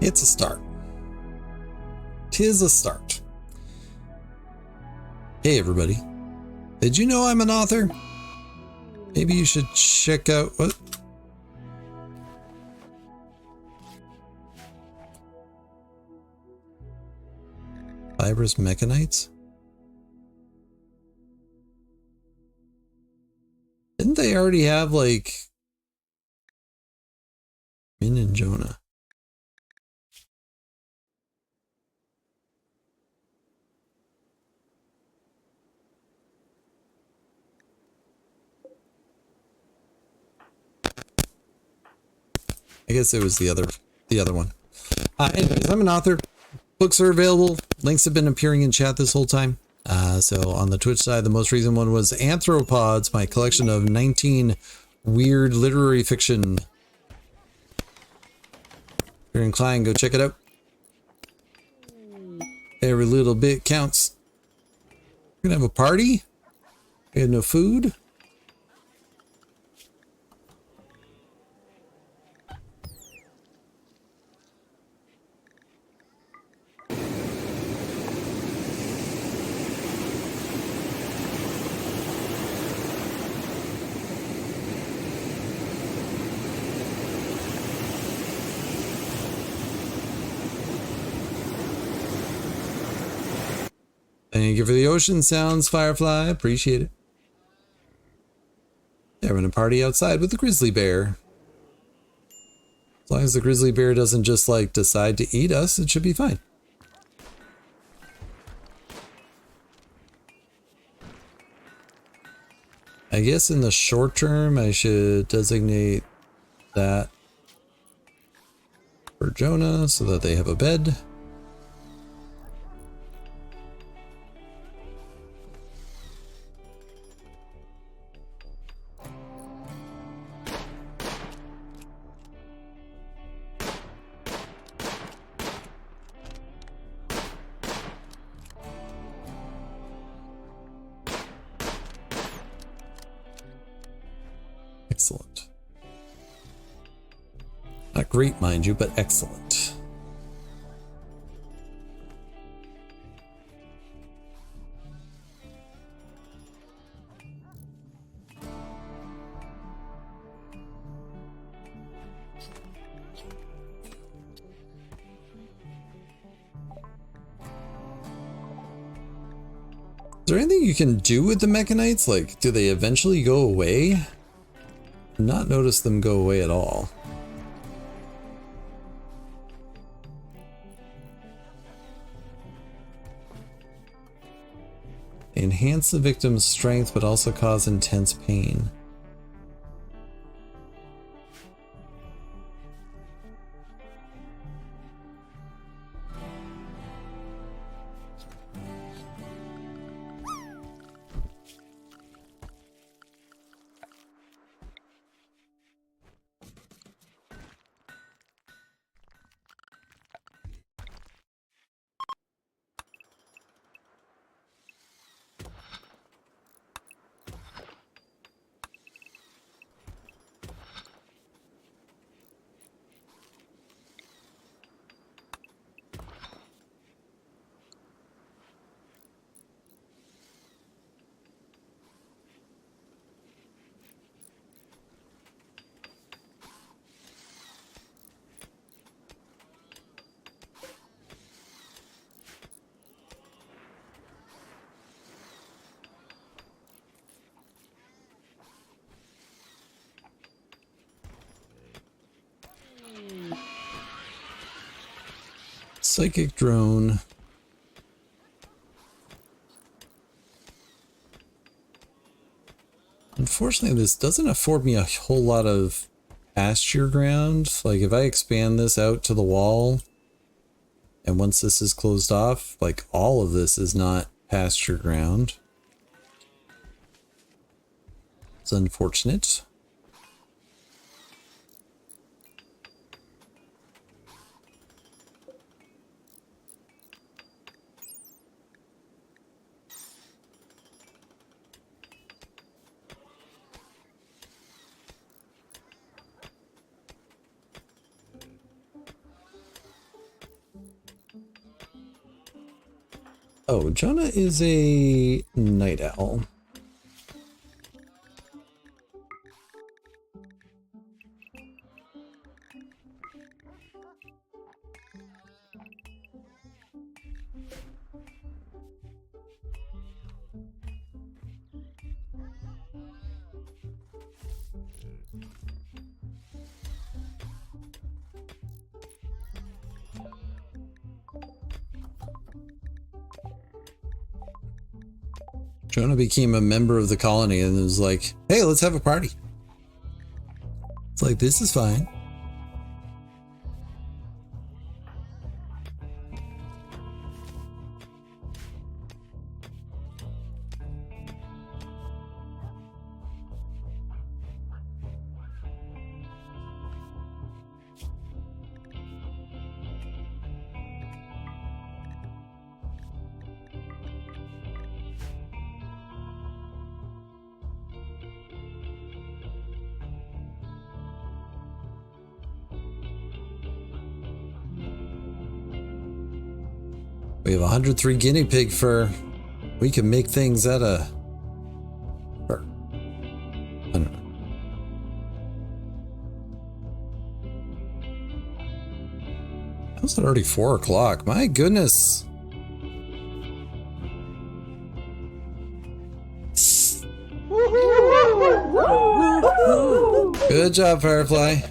It's a start. 'Tis a start. Hey everybody. Did you know I'm an author? Maybe you should check out what? Fibrous Mechanites? Didn't they already have like Min and Jonah? I guess it was the other one. Anyways, I'm an author. Books are available. Links have been appearing in chat this whole time. So on the Twitch side, the most recent one was Anthropods, my collection of 19 weird literary fiction. If you're inclined, go check it out. Every little bit counts. We're gonna have a party. We have no food. Thank you for the ocean sounds, Firefly. Appreciate it. They're having a party outside with the grizzly bear. As long as the grizzly bear doesn't just like decide to eat us, it should be fine. I guess in the short term, I should designate that for Jonah so that they have a bed. Excellent. Not great, mind you, but excellent. Is there anything you can do with the Mechanites? Like, do they eventually go away? I've not noticed them go away at all. They enhance the victim's strength, but also cause intense pain. Psychic drone. Unfortunately, this doesn't afford me a whole lot of pasture ground. Like if I expand this out to the wall, and once this is closed off, like all of this is not pasture ground. It's unfortunate. Oh, Jonah is a night owl. Jonah became a member of the colony and was like, hey, let's have a party. It's like, this is fine. We have 103 guinea pig fur. We can make things out of fur. I don't know. How's it already 4 o'clock? My goodness. Good job, Firefly.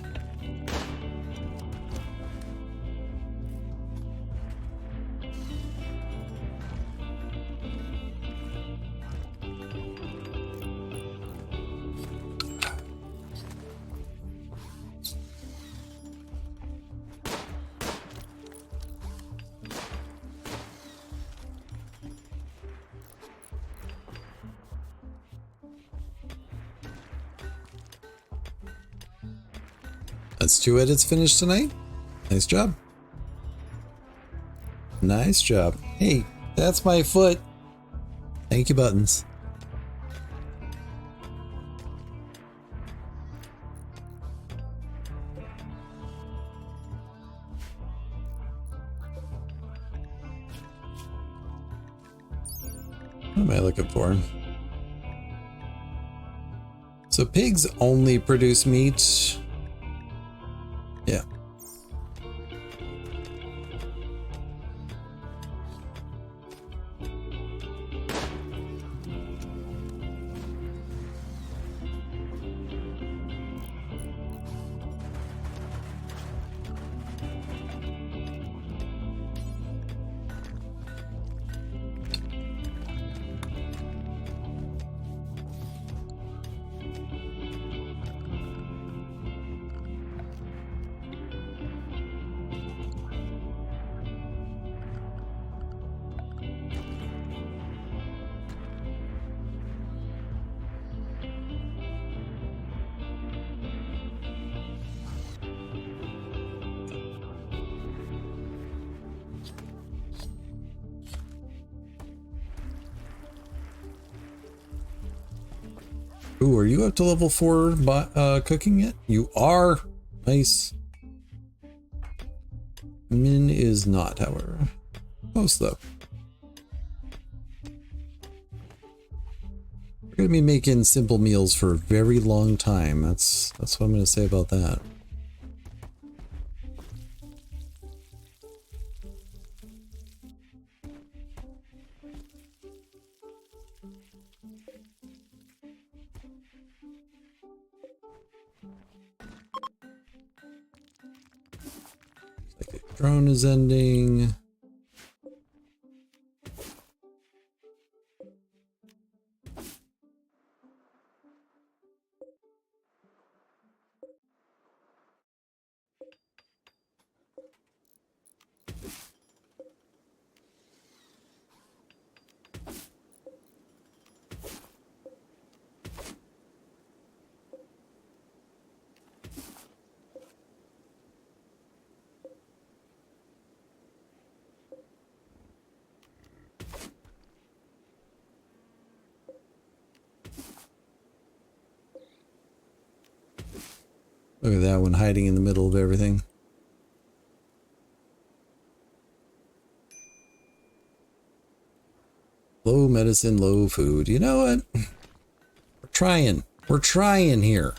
That's 2 edits finished tonight. Nice job. Nice job. Hey, that's my foot. Thank you, Buttons. What am I looking for? So pigs only produce meat. Yeah. Ooh, are you up to level 4 cooking yet? You are. Nice. Min is not, however. Close though. We're gonna be making simple meals for a very long time. That's what I'm gonna say about that. Drone is ending. Look at that one hiding in the middle of everything. Low medicine, low food. You know what? We're trying. We're trying here.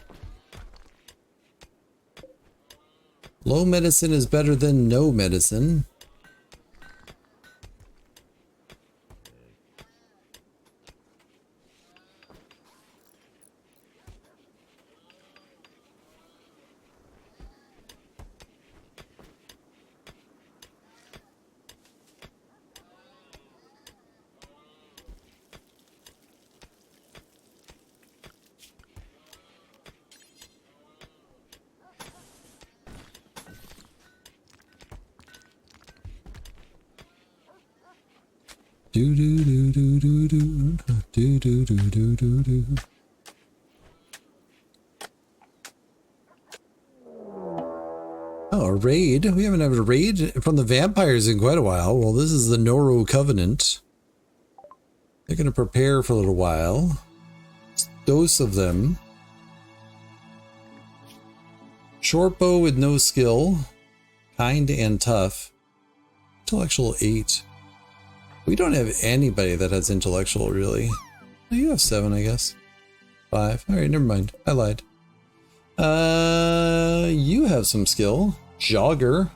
Low medicine is better than no medicine. Do do do do do do do do do do do do. Oh, a raid. We haven't had a raid from the vampires in quite a while. Well, this is the Noro Covenant. They're going to prepare for a little while. Dose of them. Short bow with no skill. Kind and tough. Intellectual 8. We don't have anybody that has intellectual, really. Oh, you have 7, I guess. 5. Alright, never mind. I lied. You have some skill. Jogger.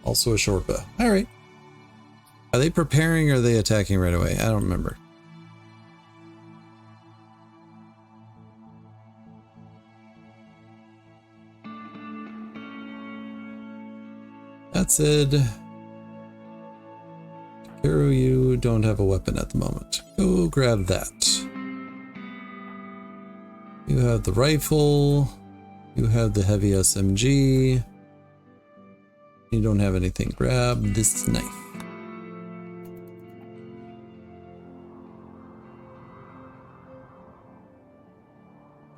Also a short bow. Alright. Are they preparing or are they attacking right away? I don't remember. That's it. Hero, you don't have a weapon at the moment. Go grab that. You have the rifle. You have the heavy SMG. You don't have anything. Grab this knife.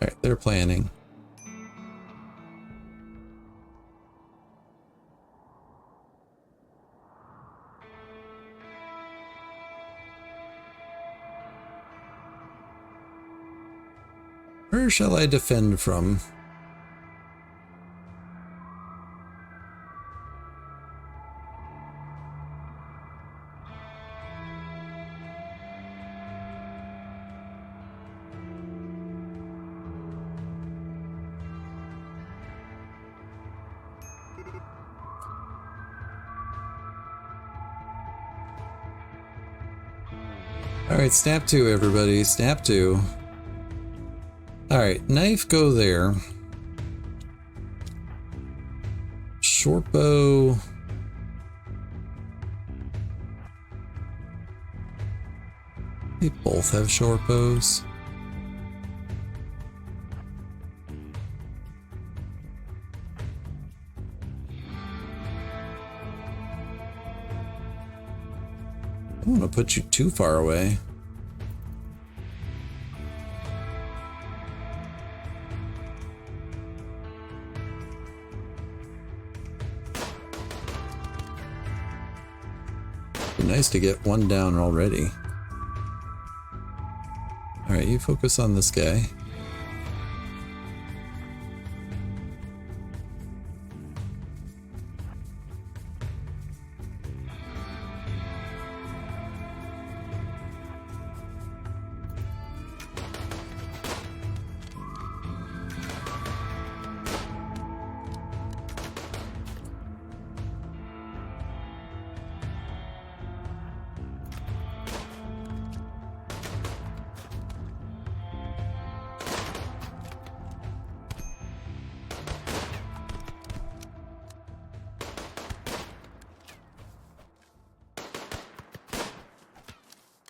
Alright, they're planning. Where shall I defend from? Alright, snap 2, everybody. Snap 2. Alright, knife, go there. Short bow. They both have short bows. I don't want to put you too far away. Nice to get one down already. Alright, you focus on this guy.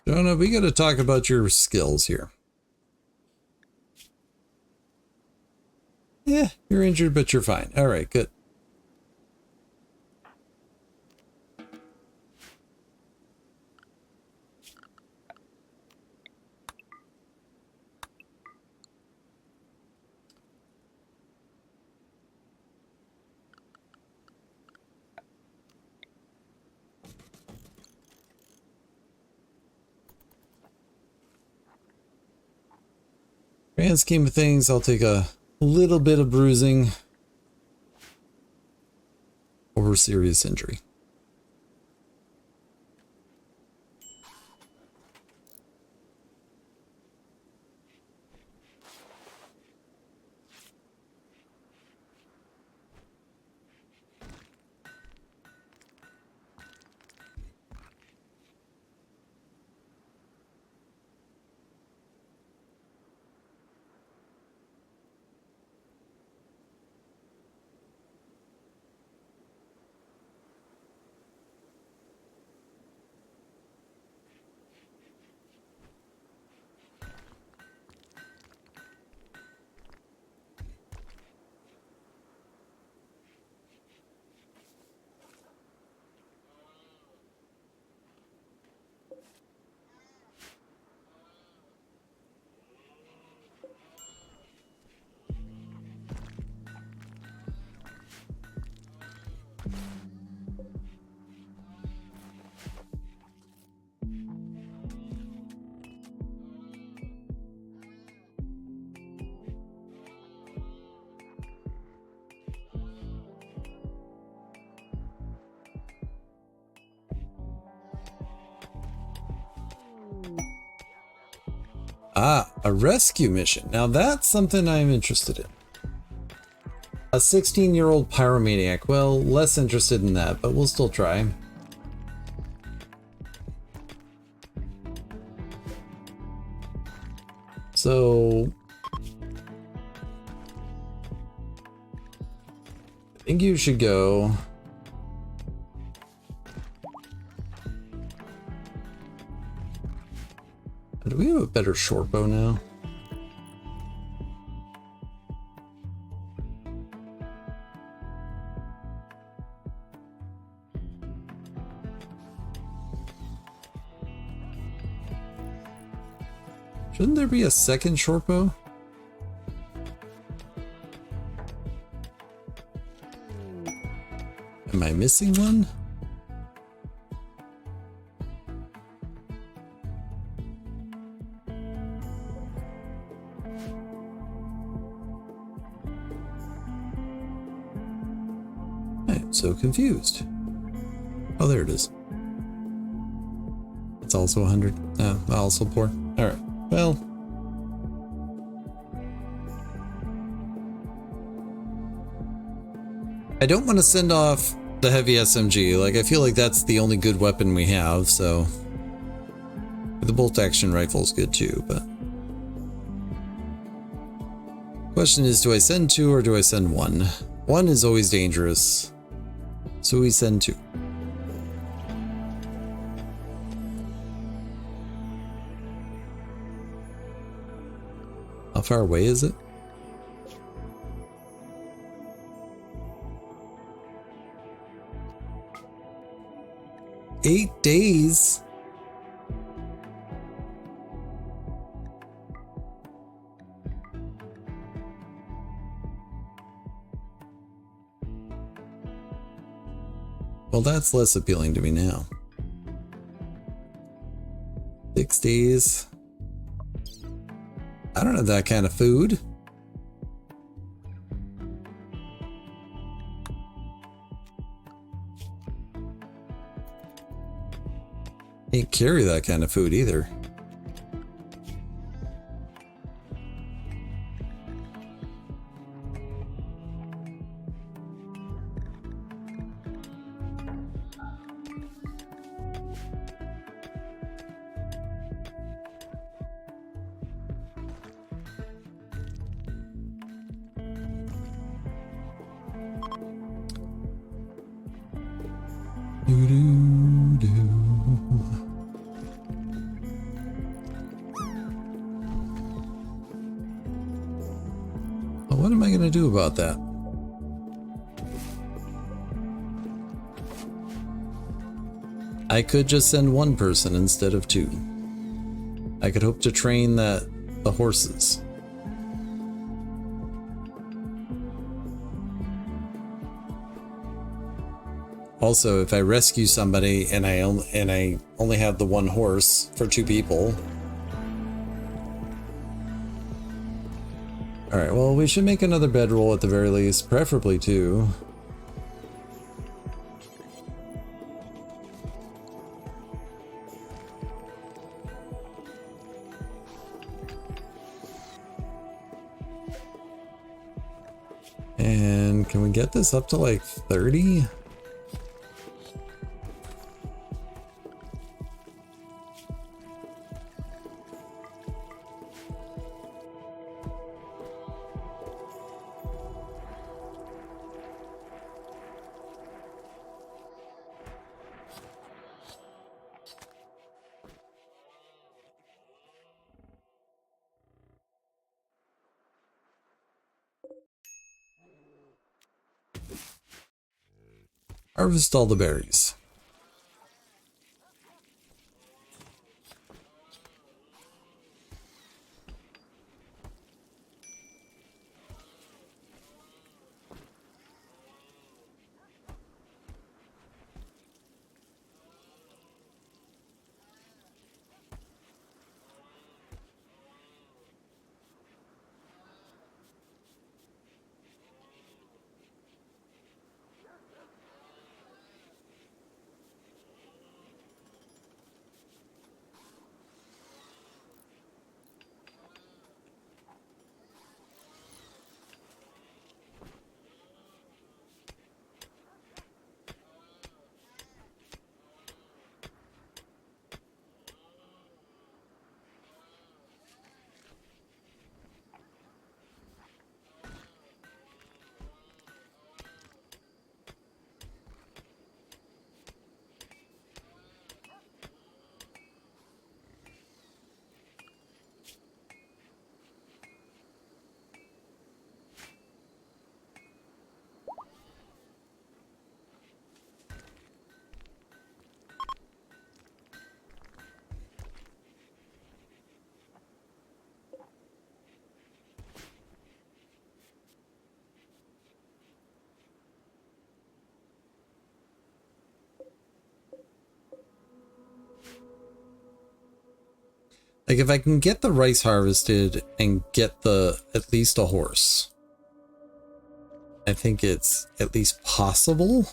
Jonah, we got to talk about your skills here. Yeah, you're injured, but you're fine. All right, good. Grand scheme of things, I'll take a little bit of bruising over serious injury. Ah, a rescue mission. Now that's something I'm interested in. A 16-year-old pyromaniac. Well, less interested in that, but we'll still try. So I think you should go. Do we have a better short bow now? Shouldn't there be a second short bow? Am I missing one? I'm so confused. Oh, there it is. It's also 100. Also poor. All right. Well, I don't want to send off the heavy SMG. Like, I feel like that's the only good weapon we have, so the bolt action rifle is good too, but question is, do I send 2 or do I send 1? 1 is always dangerous, so we send 2. How far away is it? Eight days? Well, that's less appealing to me now. 6 days? I don't have that kind of food. Can't carry that kind of food either. what am I going to do about that? I could just send one person instead of two. I could hope to train the horses. Also, if I rescue somebody and I only have the one horse for two people. Alright, well, we should make another bedroll at the very least, preferably two. And can we get this up to like 30? Harvest all the berries. Like if I can get the rice harvested and get at least a horse, I think it's at least possible.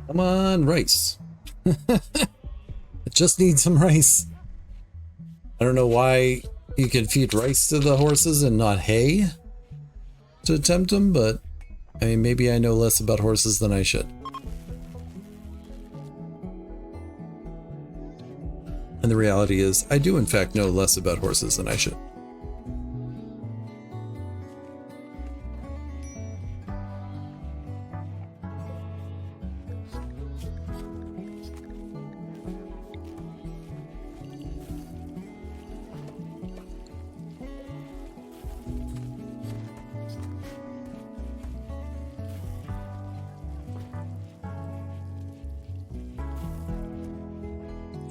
Come on, rice. I just need some rice. I don't know why you can feed rice to the horses and not hay to tempt them, but I mean, maybe I know less about horses than I should. And the reality is, I do in fact know less about horses than I should.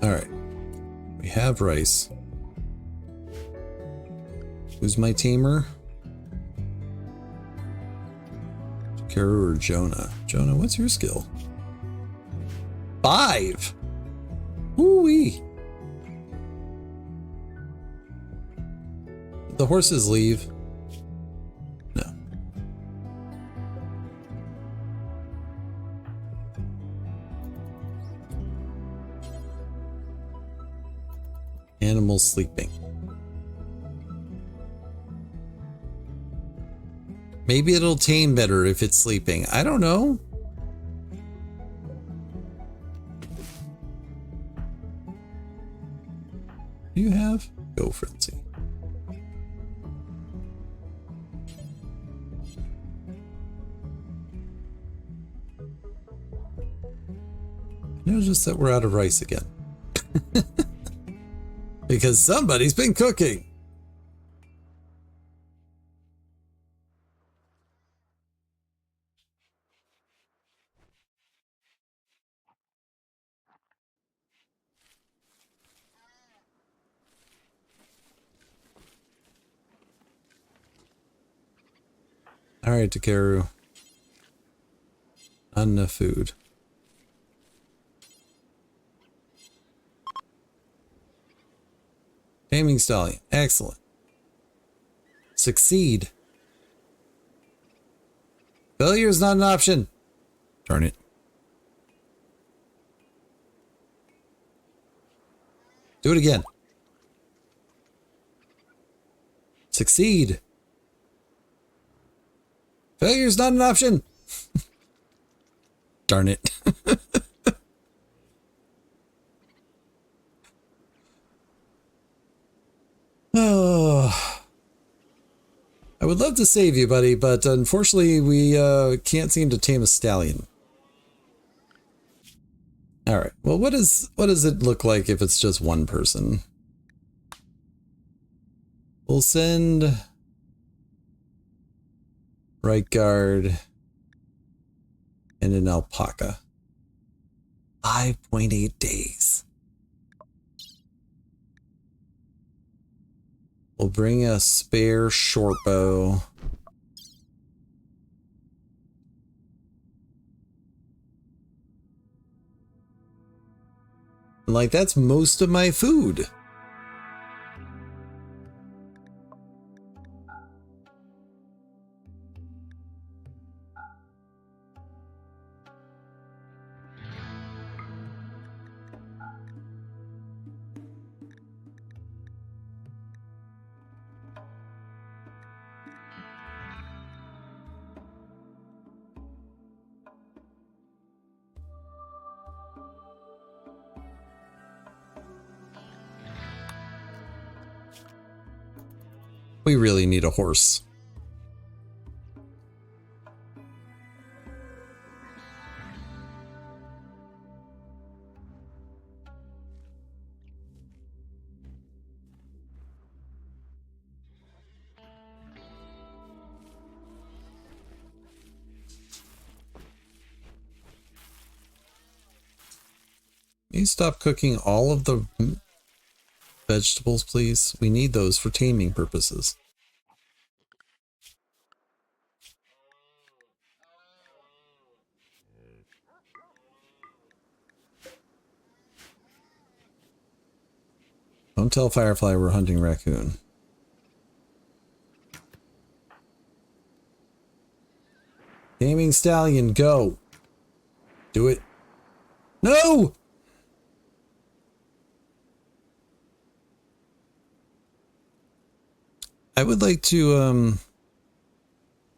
Alright. We have rice. Who's my tamer? Karu or Jonah? Jonah, what's your skill? 5! Woo-wee! Did the horses leave? No. Animals sleeping. Maybe it'll tame better if it's sleeping. I don't know. Do you have? Go frenzy. Notice that we're out of rice again. Because somebody's been cooking. Alright, Takeru. Not enough food. Taming stallion. Excellent. Succeed. Failure is not an option. Darn it. Do it again. Succeed. Failure is not an option. Darn it. Oh. I would love to save you, buddy, but unfortunately we can't seem to tame a stallion. Alright, well what does it look like if it's just one person? We'll send right guard and an alpaca. 5.8 days. We'll bring a spare short bow. Like, that's most of my food. We really need a horse. Can you stop cooking all of the vegetables, please? We need those for taming purposes. Don't tell Firefly we're hunting raccoon. Taming stallion, go. Do it. No! I would like to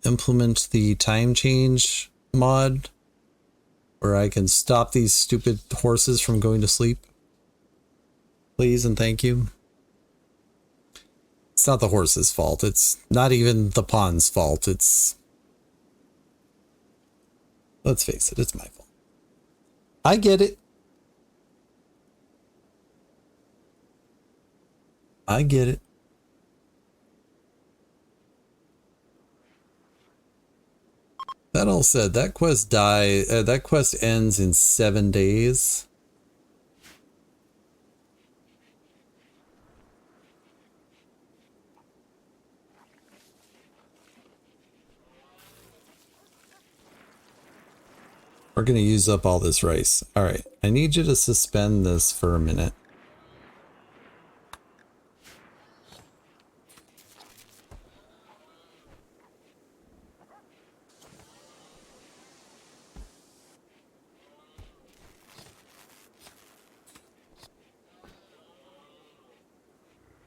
implement the time change mod where I can stop these stupid horses from going to sleep. Please and thank you. It's not the horse's fault. It's not even the pawn's fault. It's... Let's face it, it's my fault. I get it. I get it. That all said, that quest ends in 7 days. We're going to use up all this rice. All right. I need you to suspend this for a minute.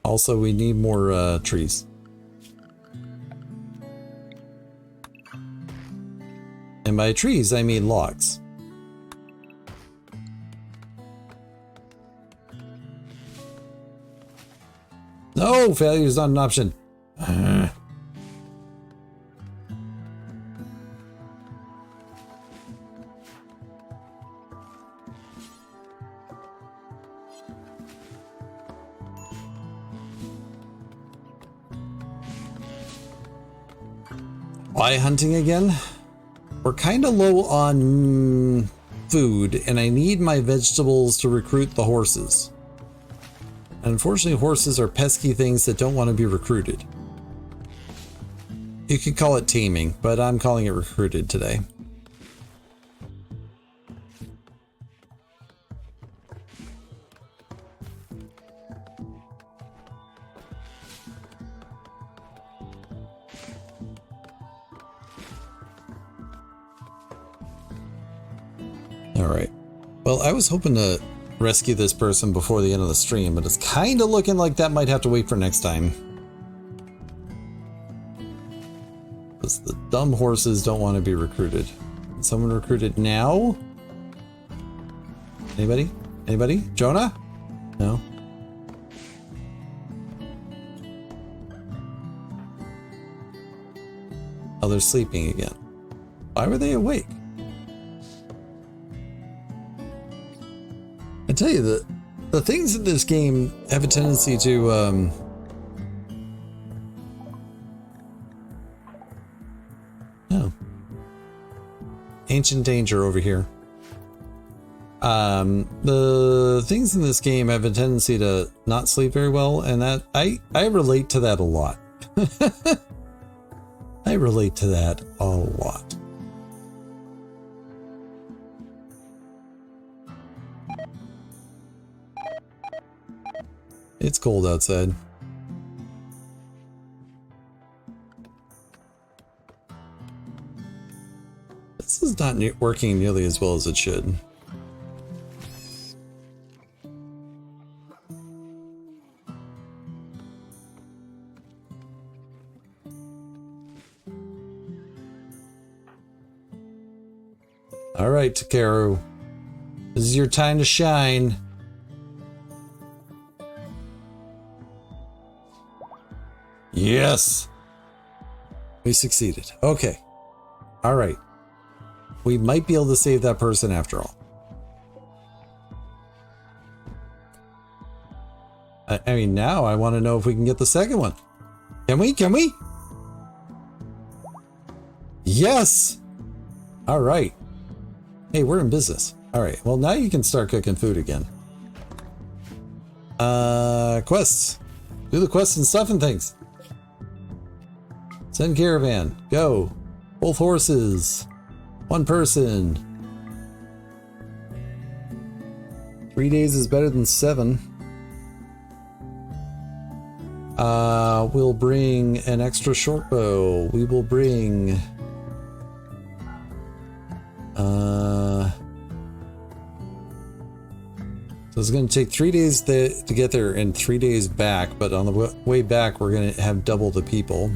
Also, we need more trees. And by trees, I mean logs. No, failure is not an option. Why hunting again? We're kind of low on food, and I need my vegetables to recruit the horses. Unfortunately, horses are pesky things that don't want to be recruited. You could call it taming, but I'm calling it recruited today. Alright. Well, I was hoping to rescue this person before the end of the stream, but it's kind of looking like that might have to wait for next time. Because the dumb horses don't want to be recruited. Can someone recruited now? Anybody? Anybody? Jonah? No? Oh, they're sleeping again. Why were they awake? I tell you, the things in this game have a tendency to oh, ancient danger over here. The things in this game have a tendency to not sleep very well, and that I relate to that a lot. I relate to that a lot. It's cold outside. This is not working nearly as well as it should. All right, Takeru. This is your time to shine. Yes! We succeeded. Okay. All right. We might be able to save that person after all. I mean, now I want to know if we can get the second one. Can we? Can we? Yes! All right. Hey, we're in business. All right. Well, now you can start cooking food again. Quests. Do the quests and stuff and things. Send caravan. Go. Both horses. One person. 3 days is better than 7. We'll bring an extra short bow. We will bring... So it's going to take 3 days to get there and 3 days back, but on the way back we're going to have double the people.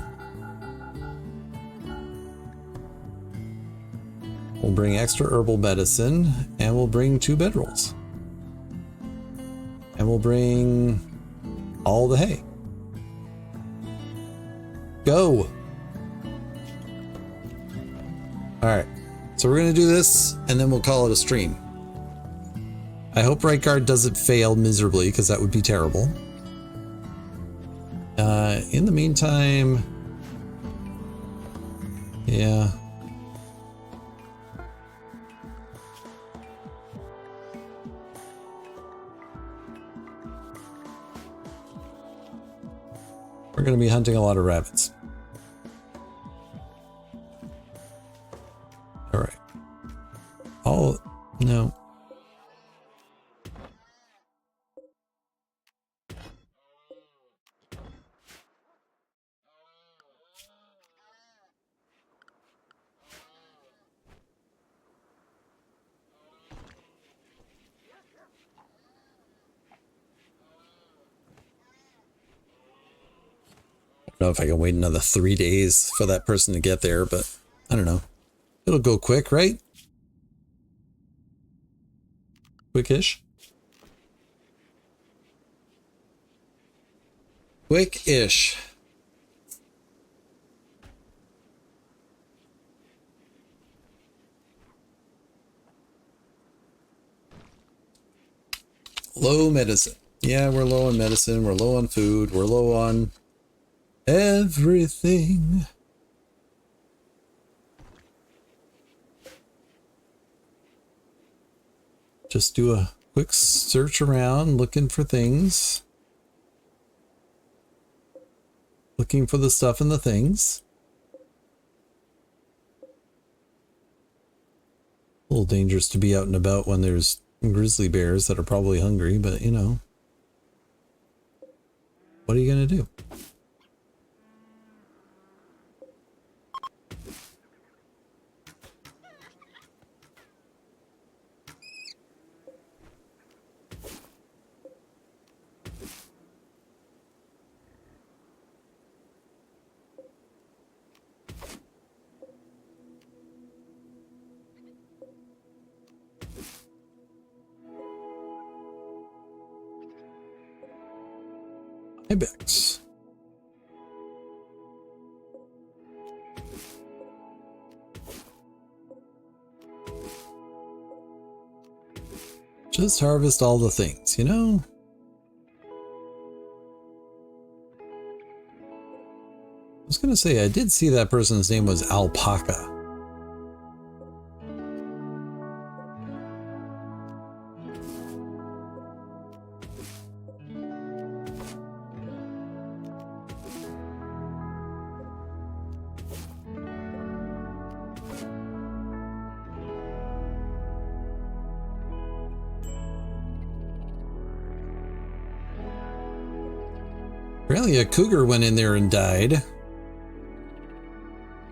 We'll bring extra herbal medicine, and we'll bring 2 bedrolls. And we'll bring all the hay. Go! Alright, so we're going to do this, and then we'll call it a stream. I hope Right Guard doesn't fail miserably, because that would be terrible. In the meantime... Yeah... We're going to be hunting a lot of rabbits. All right. No. I don't know if I can wait another 3 days for that person to get there, but I don't know. It'll go quick, right? Quickish. Quick-ish. Low medicine. Yeah, we're low on medicine. We're low on food. We're low on everything. Just do a quick search around looking for things. Looking for the stuff and the things. A little dangerous to be out and about when there's grizzly bears that are probably hungry, but you know. What are you gonna do? Ibex. Just harvest all the things, you know? I was gonna say, I did see that person's name was Alpaca. Apparently a cougar went in there and died.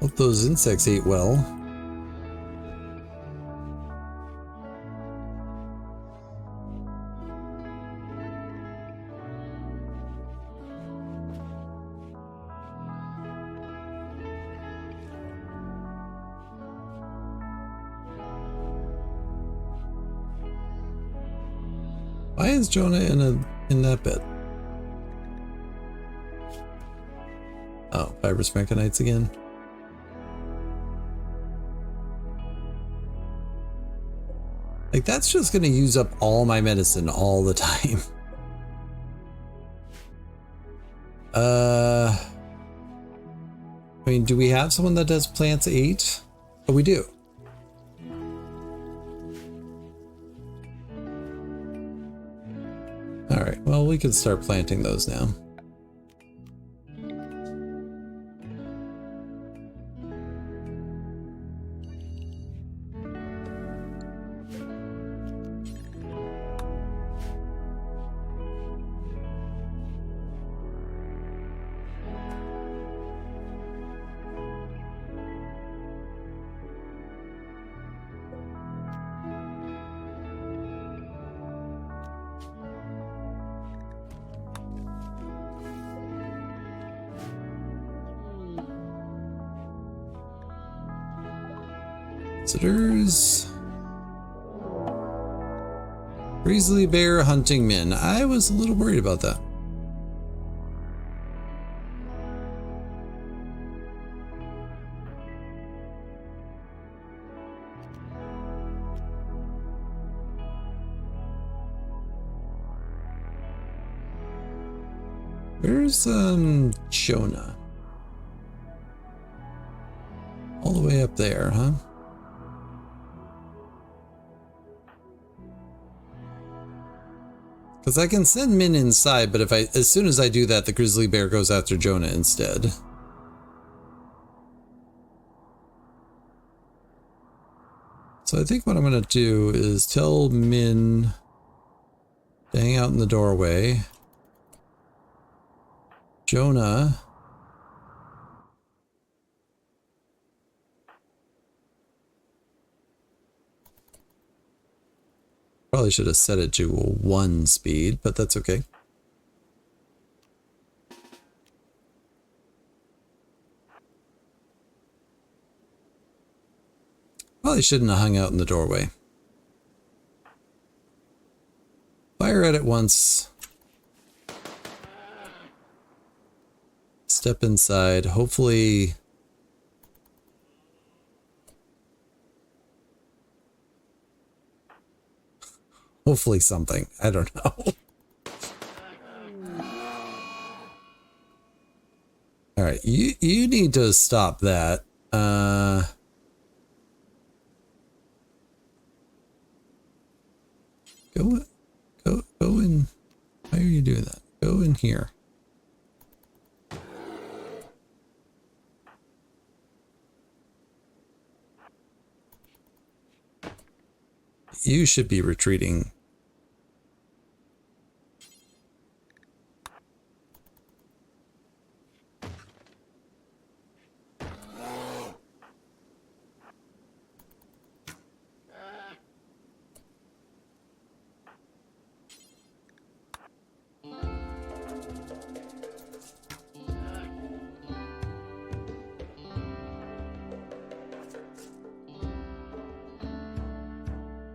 Hope those insects ate well. Why is Jonah in that bed? Oh, fibrous mechanites again. Like, that's just gonna use up all my medicine all the time. I mean, do we have someone that does plants 8? Oh, we do. All right, well, we can start planting those now. Visitors. Grizzly bear hunting men. I was a little worried about that. Where's Jonah? All the way up there, huh? Because I can send Min inside, but as soon as I do that, the grizzly bear goes after Jonah instead. So I think what I'm going to do is tell Min to hang out in the doorway. Jonah. Probably should have set it to 1 speed, but that's okay. Probably shouldn't have hung out in the doorway. Fire at it once. Step inside. Hopefully... Hopefully something. I don't know. Alright, you need to stop that. Go in. Why are you doing that? Go in here. You should be retreating.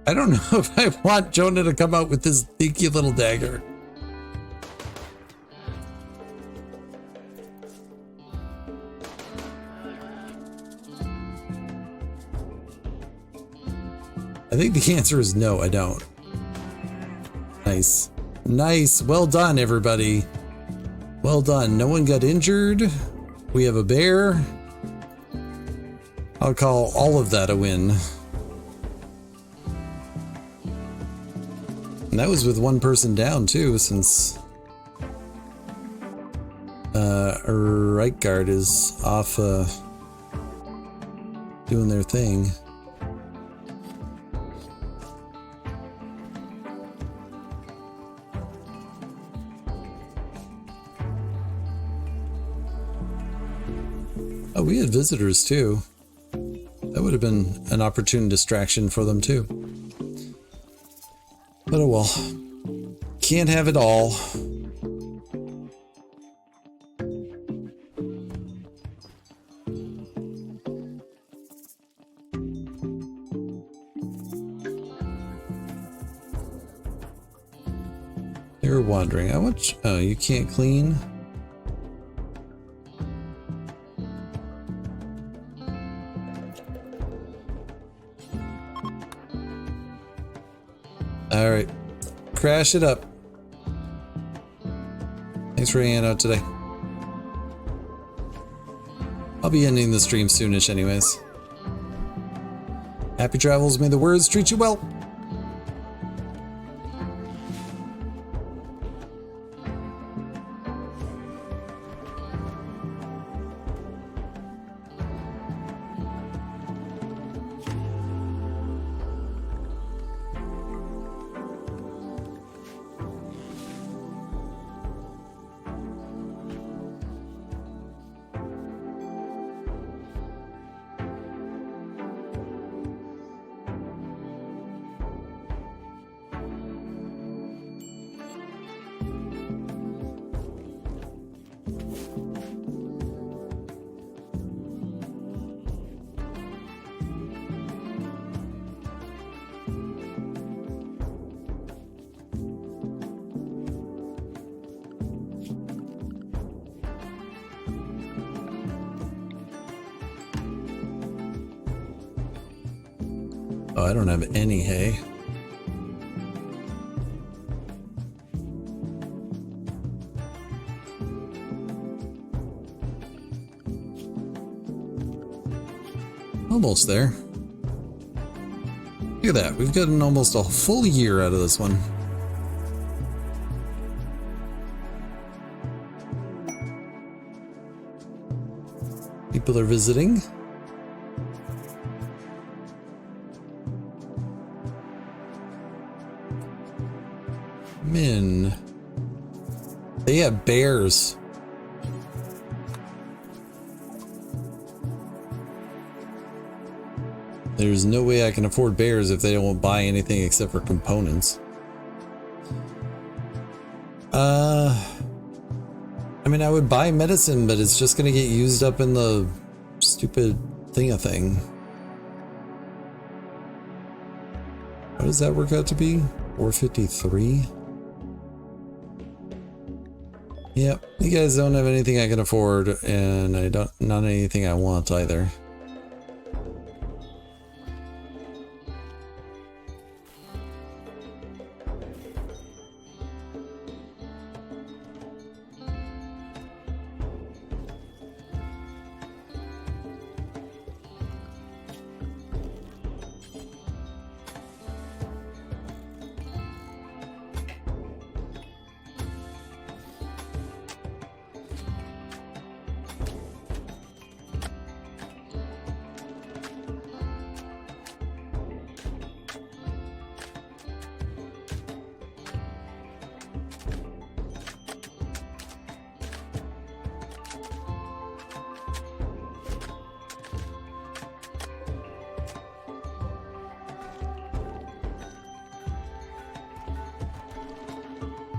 I don't know if I want Jonah to come out with this sneaky little dagger. I think the answer is no, I don't. Nice. Nice. Well done, everybody. Well done. No one got injured. We have a bear. I'll call all of that a win. And that was with 1 person down too, since right guard is off doing their thing. Oh, we had visitors too. That would have been an opportune distraction for them too. But oh well. Can't have it all. They're wandering. How much? Oh, you can't clean? Alright. Crash it up. Thanks for hanging out today. I'll be ending the stream soonish anyways. Happy travels, may the words treat you well. Oh, I don't have any hay. Almost there. Look at that. We've gotten almost a full year out of this one. People are visiting. Min. They have bears. There's no way I can afford bears if they don't buy anything except for components. I mean, I would buy medicine, but it's just gonna get used up in the stupid thing. What does that work out to be? 453? Yep, you guys don't have anything I can afford, and not anything I want either.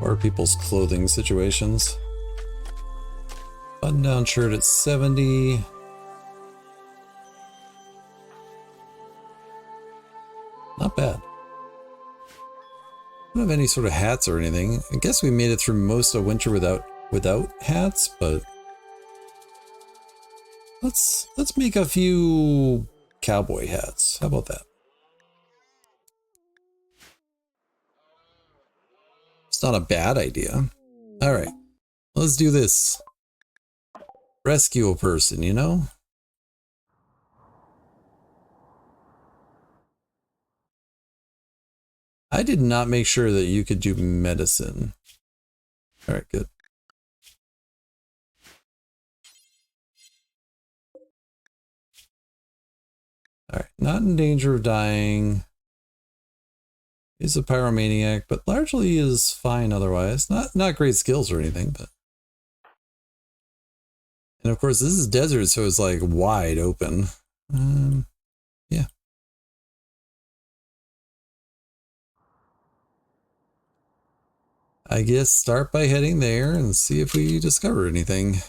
Or people's clothing situations. Button down shirt at 70. Not bad. Don't have any sort of hats or anything. I guess we made it through most of winter without hats, but let's make a few cowboy hats. How about that? It's not a bad idea. All right, let's do this. Rescue a person, you know? I did not make sure that you could do medicine. All right, good. All right, not in danger of dying. He's a pyromaniac, but largely is fine otherwise. Not great skills or anything, but... And of course, this is desert, so it's like wide open. Yeah. I guess start by heading there and see if we discover anything.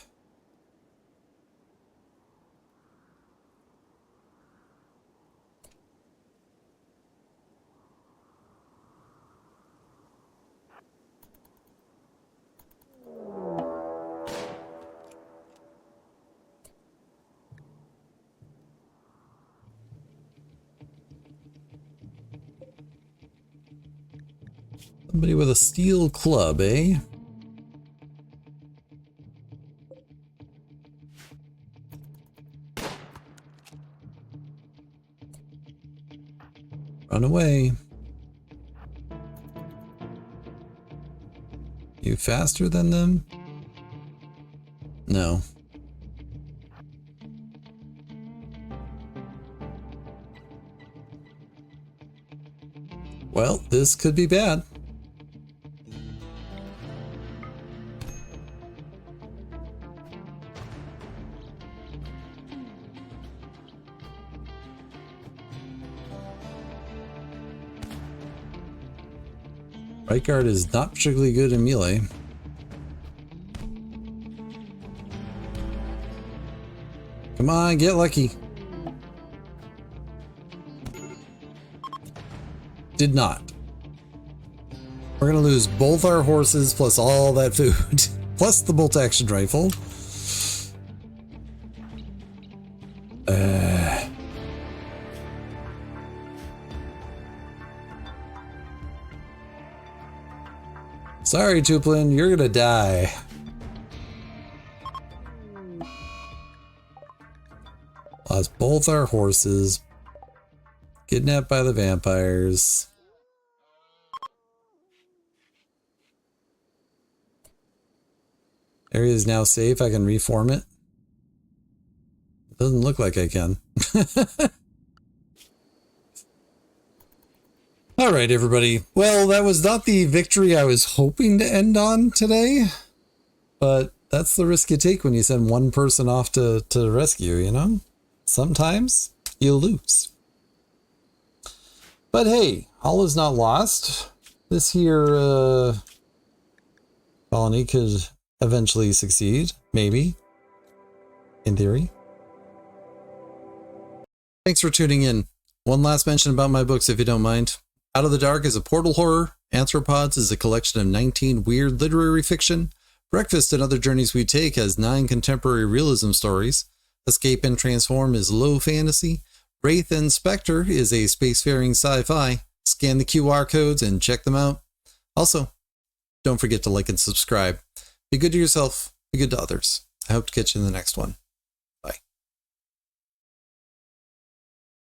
Somebody with a steel club, eh? Run away. You faster than them? No. Well, this could be bad. Right guard is not particularly good in melee. Come on, get lucky. Did not. We're gonna lose both our horses plus all that food. Plus the bolt action rifle. Sorry, Tuplin, you're gonna die. Lost both our horses. Kidnapped by the vampires. Area is now safe. I can reform it. Doesn't look like I can. All right, everybody. Well, that was not the victory I was hoping to end on today, but that's the risk you take when you send one person off to rescue, you know? Sometimes you lose. But hey, all is not lost. This here colony could eventually succeed, maybe, in theory. Thanks for tuning in. One last mention about my books, if you don't mind. Out of the Dark is a portal horror. Anthropods is a collection of 19 weird literary fiction. Breakfast and Other Journeys We Take has 9 contemporary realism stories. Escape and Transform is low fantasy. Wraith and Spectre is a spacefaring sci-fi. Scan the QR codes and check them out. Also, don't forget to like and subscribe. Be good to yourself, be good to others. I hope to catch you in the next one.